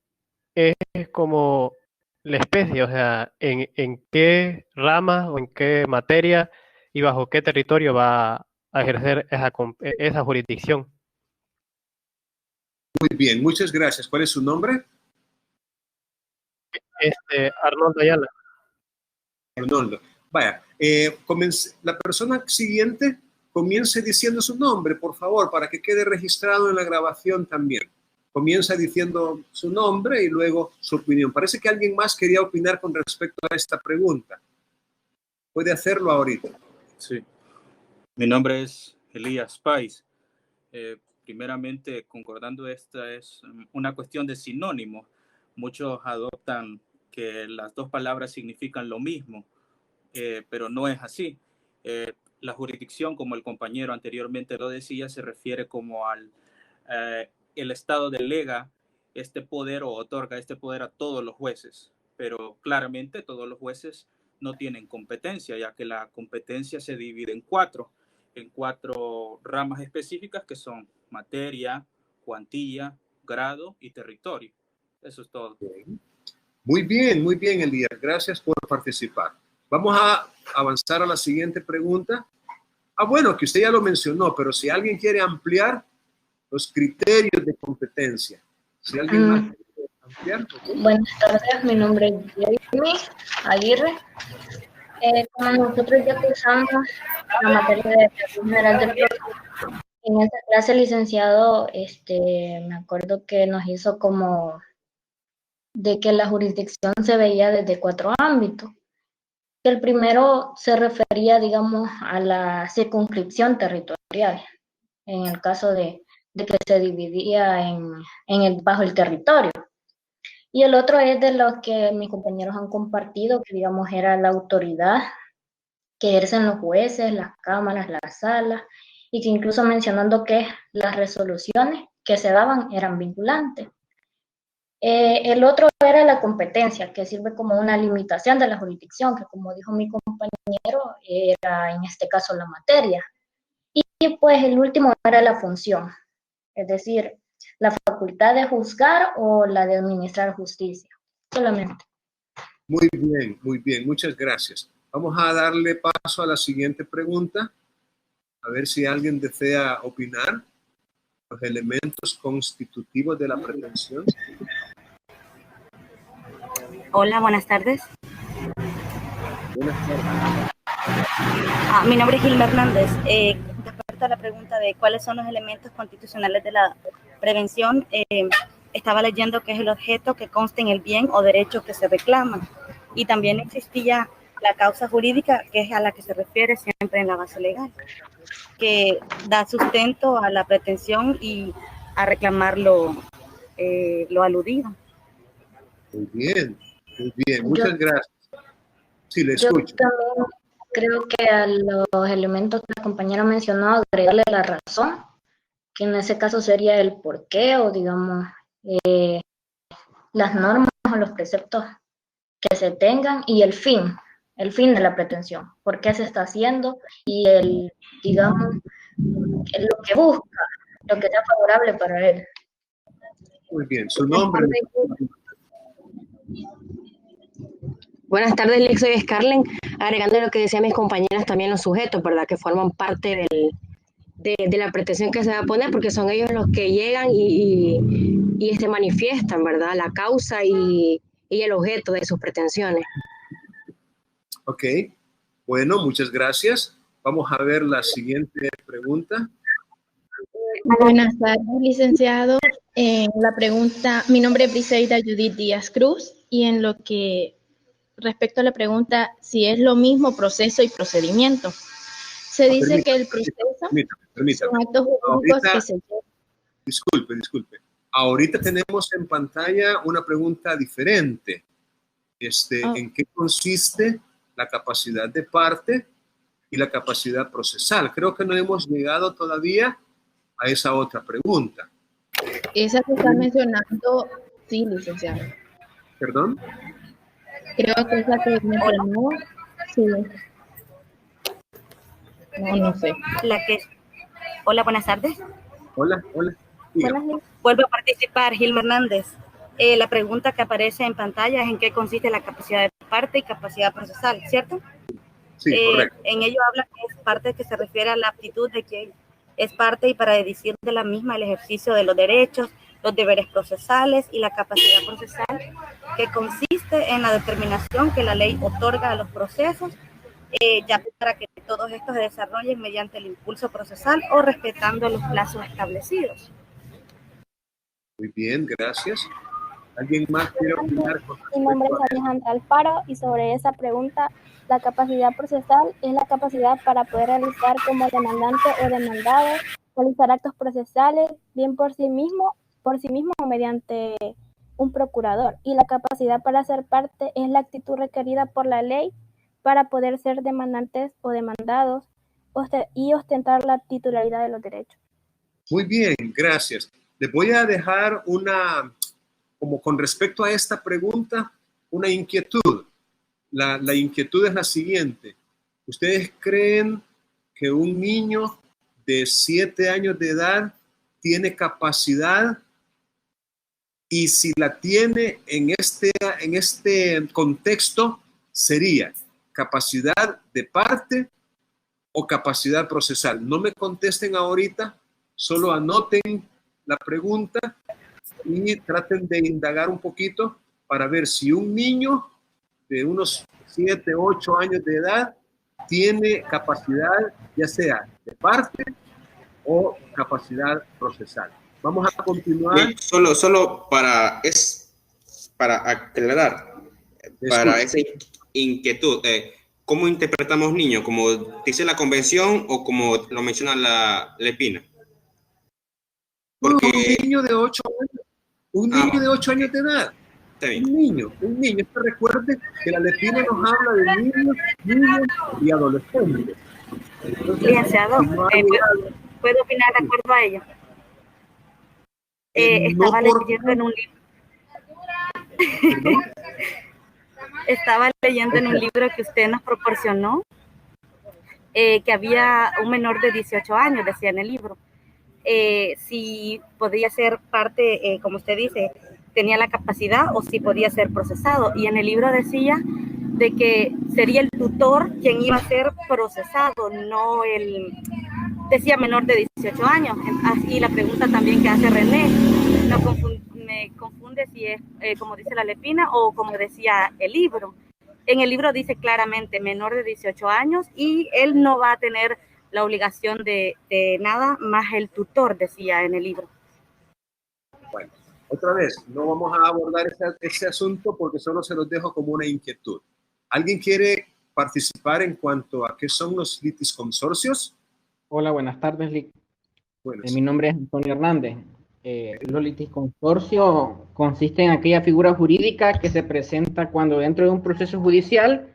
es como la especie, o sea, en qué rama o en qué materia y bajo qué territorio va a ejercer esa jurisdicción. Muy bien, muchas gracias. ¿Cuál es su nombre? Arnoldo Ayala. Arnoldo. Vaya, la persona siguiente comience diciendo su nombre, por favor, para que quede registrado en la grabación también. Comienza diciendo su nombre y luego su opinión. Parece que alguien más quería opinar con respecto a esta pregunta. Puede hacerlo ahorita. Sí. Mi nombre es Elías Pais. Primeramente, concordando, esta es una cuestión de sinónimos. Muchos adoptan que las dos palabras significan lo mismo, pero no es así. La jurisdicción, como el compañero anteriormente lo decía, se refiere como el Estado delega este poder o otorga este poder a todos los jueces. pero claramente todos los jueces no tienen competencia, ya que la competencia se divide en cuatro ramas específicas que son materia, cuantía, grado y territorio. Eso es todo. Muy bien, Elías. Gracias por participar. Vamos a avanzar a la siguiente pregunta. Bueno, que usted ya lo mencionó, pero si alguien quiere ampliar los criterios de competencia. Si alguien más quiere ampliar. Buenas tardes, mi nombre es Jeremy Aguirre. Como nosotros ya cursamos la materia de Teoría General del Proceso, en esta clase, licenciado, me acuerdo que nos hizo como de que la jurisdicción se veía desde 4 ámbitos. El primero se refería, digamos, a la circunscripción territorial, en el caso de que se dividía bajo el territorio. Y el otro es de los que mis compañeros han compartido, que digamos era la autoridad que ejercen los jueces, las cámaras, las salas, y que incluso mencionando que las resoluciones que se daban eran vinculantes. El otro era la competencia, que sirve como una limitación de la jurisdicción, que como dijo mi compañero, era en este caso la materia. Y pues el último era la función, es decir, la facultad de juzgar o la de administrar justicia, solamente. Muy bien, muchas gracias. Vamos a darle paso a la siguiente pregunta, a ver si alguien desea opinar. Los elementos constitutivos de la pretensión. Hola, buenas tardes. Buenas tardes. Mi nombre es Gilma Hernández. Respecto a la pregunta de cuáles son los elementos constitucionales de la prevención, estaba leyendo que es el objeto que consta en el bien o derecho que se reclama. Y también existía la causa jurídica, que es a la que se refiere siempre en la base legal, que da sustento a la pretensión y a reclamar lo aludido. Muy bien, muchas gracias. Sí, le escucho. Yo también creo que a los elementos que el compañero mencionó, agregarle la razón, que en ese caso sería el porqué o digamos las normas o los preceptos que se tengan y el fin de la pretensión, por qué se está haciendo y digamos, lo que busca, lo que sea favorable para él. Muy bien, su nombre. Buenas tardes, Lex, soy Scarlett. Agregando lo que decían mis compañeras, también los sujetos, ¿verdad? Que forman parte de la pretensión que se va a poner, porque son ellos los que llegan y se manifiestan, ¿verdad? La causa y el objeto de sus pretensiones. Ok, bueno, muchas gracias. Vamos a ver la siguiente pregunta. Buenas tardes, licenciado. La pregunta, mi nombre es Briseida Judith Díaz Cruz, y en lo que respecto a la pregunta si es lo mismo proceso y procedimiento, se dice que el proceso permítame. son actos jurídicos que se... Disculpe. Ahorita tenemos en pantalla una pregunta diferente. ¿En qué consiste la capacidad de parte y la capacidad procesal? Creo que no hemos llegado todavía a esa otra pregunta. Esa se está mencionando, sí, licenciado. ¿Perdón? Creo que esa que mencionó, sí. No sé. Hola, buenas tardes. Hola. Vuelvo a participar, Gilma Hernández. La pregunta que aparece en pantalla es en qué consiste la capacidad de parte y capacidad procesal, ¿cierto? Sí, correcto. En ello habla que es parte que se refiere a la aptitud de quien es parte y para decir de la misma el ejercicio de los derechos, los deberes procesales y la capacidad procesal, que consiste en la determinación que la ley otorga a los procesos, ya para que todos estos se desarrollen mediante el impulso procesal o respetando los plazos establecidos. Muy bien, gracias. ¿Alguien más quiere opinar? Mi nombre es Alejandra Alfaro y sobre esa pregunta, la capacidad procesal es la capacidad para poder realizar como demandante o demandado, realizar actos procesales bien por sí mismo o mediante un procurador. Y la capacidad para ser parte es la actitud requerida por la ley para poder ser demandantes o demandados y ostentar la titularidad de los derechos. Muy bien, gracias. Les voy a dejar como con respecto a esta pregunta, una inquietud. La inquietud es la siguiente. ¿Ustedes creen que un niño de 7 años de edad tiene capacidad? Y si la tiene en este contexto, sería capacidad de parte o capacidad procesal. No me contesten ahorita, solo anoten la pregunta y traten de indagar un poquito para ver si un niño de unos 7, 8 años de edad tiene capacidad ya sea de parte o capacidad procesal. Vamos a continuar. Solo para aclarar, para esa inquietud, ¿cómo interpretamos niño? ¿Como dice la convención o como lo menciona la Lepina? Porque un niño de 8 años, de 8 años de edad. Un niño. Recuerde que la Lepina nos habla de niños y adolescentes. Entonces, licenciado, ¿puedo opinar de acuerdo a ella? Estaba leyendo en un libro. Estaba leyendo en un libro que usted nos proporcionó, que había un menor de 18 años, decía en el libro. Si podía ser parte, como usted dice, tenía la capacidad o si podía ser procesado. Y en el libro decía de que sería el tutor quien iba a ser procesado, no decía menor de 18 años. Y la pregunta también que hace René, me confunde si es como dice la Lepina o como decía el libro. En el libro dice claramente menor de 18 años y él no va a tener la obligación de nada más el tutor, decía en el libro. Bueno, otra vez, no vamos a abordar ese asunto porque solo se los dejo como una inquietud. ¿Alguien quiere participar en cuanto a qué son los litisconsorcios? Hola, buenas tardes, mi nombre es Antonio Hernández. Los litisconsorcios consisten en aquella figura jurídica que se presenta cuando dentro de un proceso judicial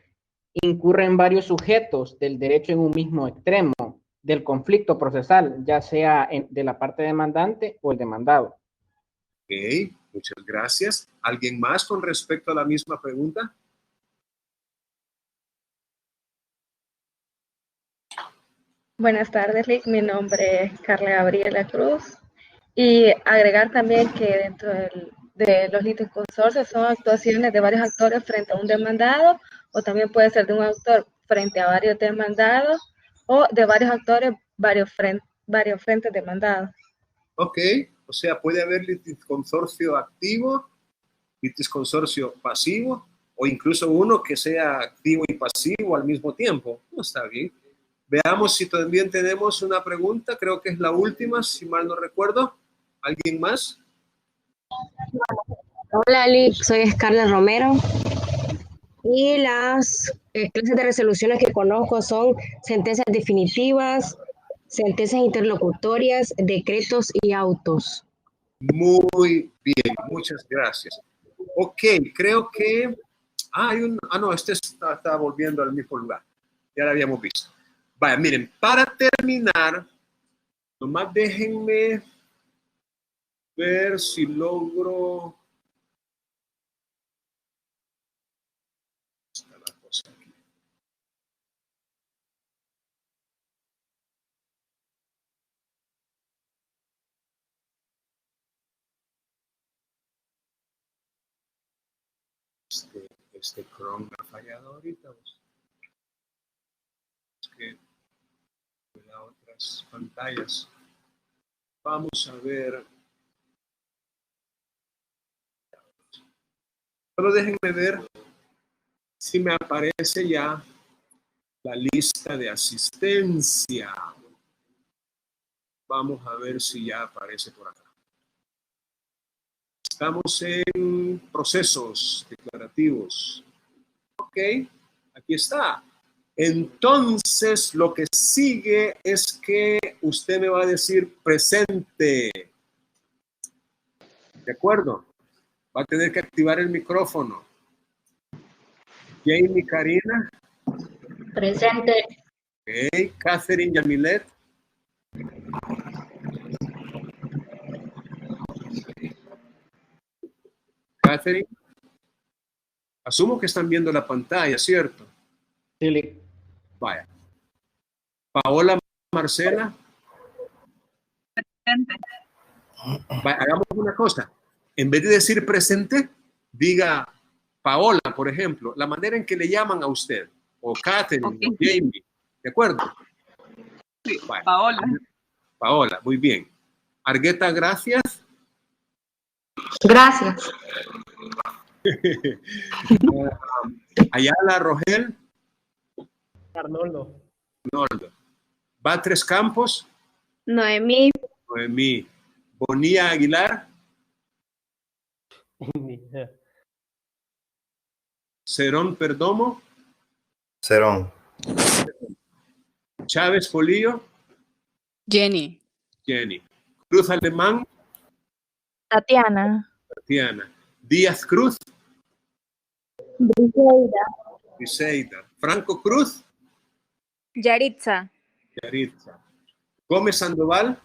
incurren varios sujetos del derecho en un mismo extremo del conflicto procesal, ya sea de la parte demandante o el demandado. Ok, muchas gracias. ¿Alguien más con respecto a la misma pregunta? Buenas tardes, Lick. Mi nombre es Carla Gabriela Cruz. Y agregar también que dentro de los litisconsorcios son actuaciones de varios actores frente a un demandado, o también puede ser de un autor frente a varios demandados, o de varios actores, varios frentes demandados. Ok, o sea, puede haber litisconsorcio activo, litisconsorcio pasivo, o incluso uno que sea activo y pasivo al mismo tiempo. No está bien. Veamos si también tenemos una pregunta, creo que es la última, si mal no recuerdo. ¿Alguien más? Hola, Ali, soy Scarlett Romero. Y las clases de resoluciones que conozco son sentencias definitivas, sentencias interlocutorias, decretos y autos. Muy bien, muchas gracias. Ok, creo que no, este está volviendo al mismo lugar. Ya lo habíamos visto. Vaya, miren, para terminar, nomás déjenme ver si logro. Está la cosa aquí. Este Chrome ha fallado ahorita. Es que me da otras pantallas. Vamos a ver. Solo déjenme ver si me aparece ya la lista de asistencia. Vamos a ver si ya aparece por acá. Estamos en procesos declarativos. Ok, aquí está. Entonces, lo que sigue es que usted me va a decir presente. ¿De acuerdo? Va a tener que activar el micrófono. Jamie Karina. Presente. Ok, Catherine Yamilet. Catherine. Asumo que están viendo la pantalla, ¿cierto? Sí, Lick. Vaya. Paola Marcela. Presente. Vaya, hagamos una cosa. En vez de decir presente, diga Paola, por ejemplo, la manera en que le llaman a usted, o Catherine, o Jamie, ¿de acuerdo? Sí, vaya. Paola. Paola, muy bien. Argueta, gracias. Gracias. Ayala, Rogel. Arnoldo. Arnoldo. Batres Campos. Noemí. Noemí. Bonilla Aguilar. Cerón Perdomo. Cerón. Chávez Polillo. Jenny. Jenny. Cruz Alemán. Tatiana. Tatiana. Díaz Cruz. Briseida. Briseida. Franco Cruz. Yaritza. Yaritza. Gómez Sandoval.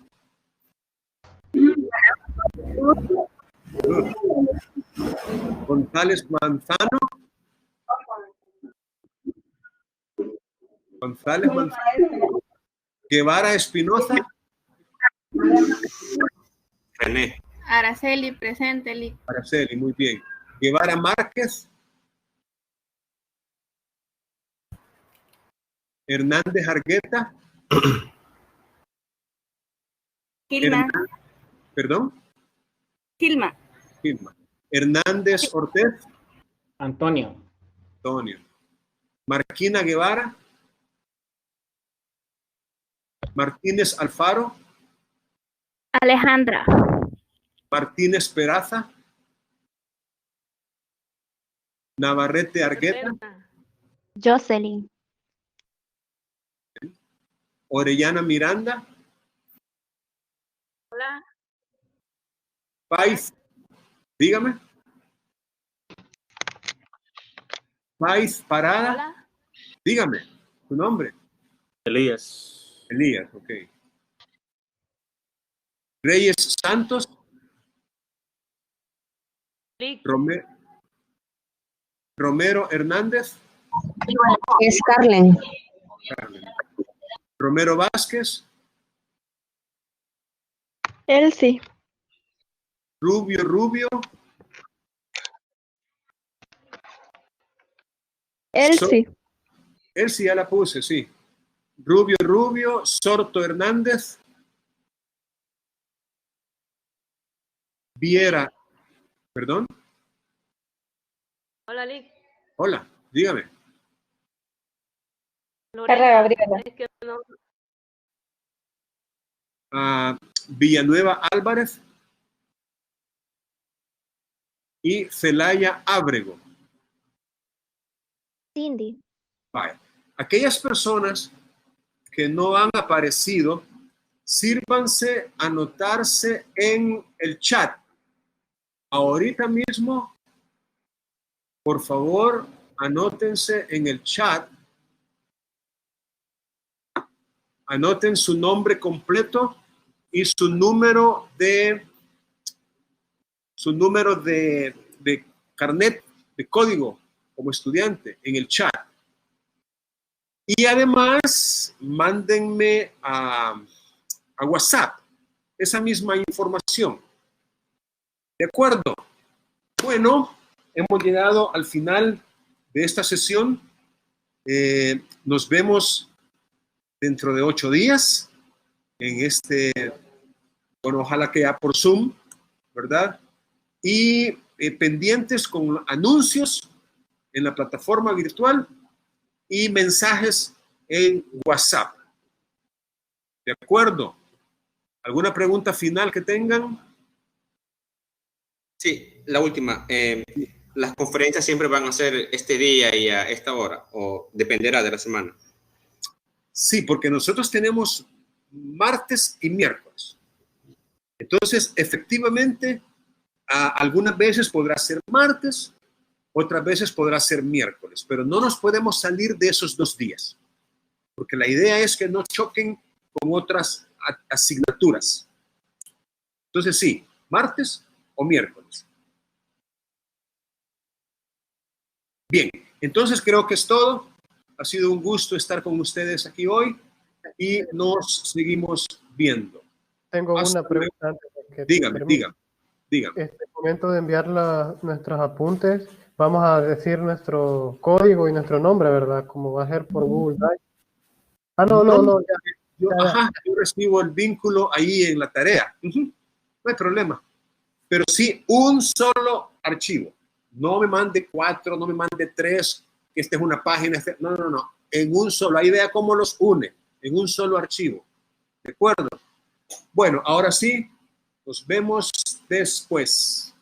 González Manzano. González Manzano. Guevara Espinoza. René. Araceli, presente, Lick. Araceli, muy bien. Guevara Márquez. Hernández Argueta. Gilma. ¿Perdón? Gilma. Gilma. Hernández Ortiz. Antonio. Antonio. Marquina Guevara. Martínez Alfaro. Alejandra. Martínez Peraza. Navarrete Argueta. Jocelyn. Orellana Miranda. Hola. Pais. Dígame. Pais Parada. Hola. Dígame su nombre. Elías. Elías, ok. Reyes Santos. Romero Hernández. Es Carlen. Romero Vázquez. Elsie. Rubio. Elsie. Elsie ya la puse, sí. Rubio. Sorto Hernández. Viera. ¿Perdón? Hola, Lick. Hola, dígame. Carla Gabriela. Es que no- Villanueva Álvarez y Celaya Ábrego. Cindy. Vaya. Aquellas personas que no han aparecido, sírvanse a anotarse en el chat. Ahorita mismo, por favor, anótense en el chat. Anoten su nombre completo y su número de carnet de código como estudiante en el chat. Y además, mándenme a WhatsApp esa misma información. ¿De acuerdo? Bueno, hemos llegado al final de esta sesión. Nos vemos dentro de 8 días en bueno, ojalá que ya por Zoom, ¿verdad? Y pendientes con anuncios en la plataforma virtual y mensajes en WhatsApp. ¿De acuerdo? ¿Alguna pregunta final que tengan? Sí, la última. ¿Las conferencias siempre van a ser este día y a esta hora? ¿O dependerá de la semana? Sí, porque nosotros tenemos martes y miércoles. Entonces, efectivamente, algunas veces podrá ser martes, otras veces podrá ser miércoles, pero no nos podemos salir de esos 2 días, porque la idea es que no choquen con otras asignaturas. Entonces, sí, martes o miércoles. Bien, entonces creo que es todo. Ha sido un gusto estar con ustedes aquí hoy y nos seguimos viendo. Tengo una pregunta antes de que dígame. En este momento de enviar nuestros apuntes, vamos a decir nuestro código y nuestro nombre, ¿verdad? Como va a ser por Google Drive. No. Yo recibo el vínculo ahí en la tarea. No hay problema. Pero sí, un solo archivo. No me mande 4, no me mande 3, que esta es una página. No. En un solo. Ahí vea cómo los une. En un solo archivo. ¿De acuerdo? Bueno, ahora sí, nos vemos después.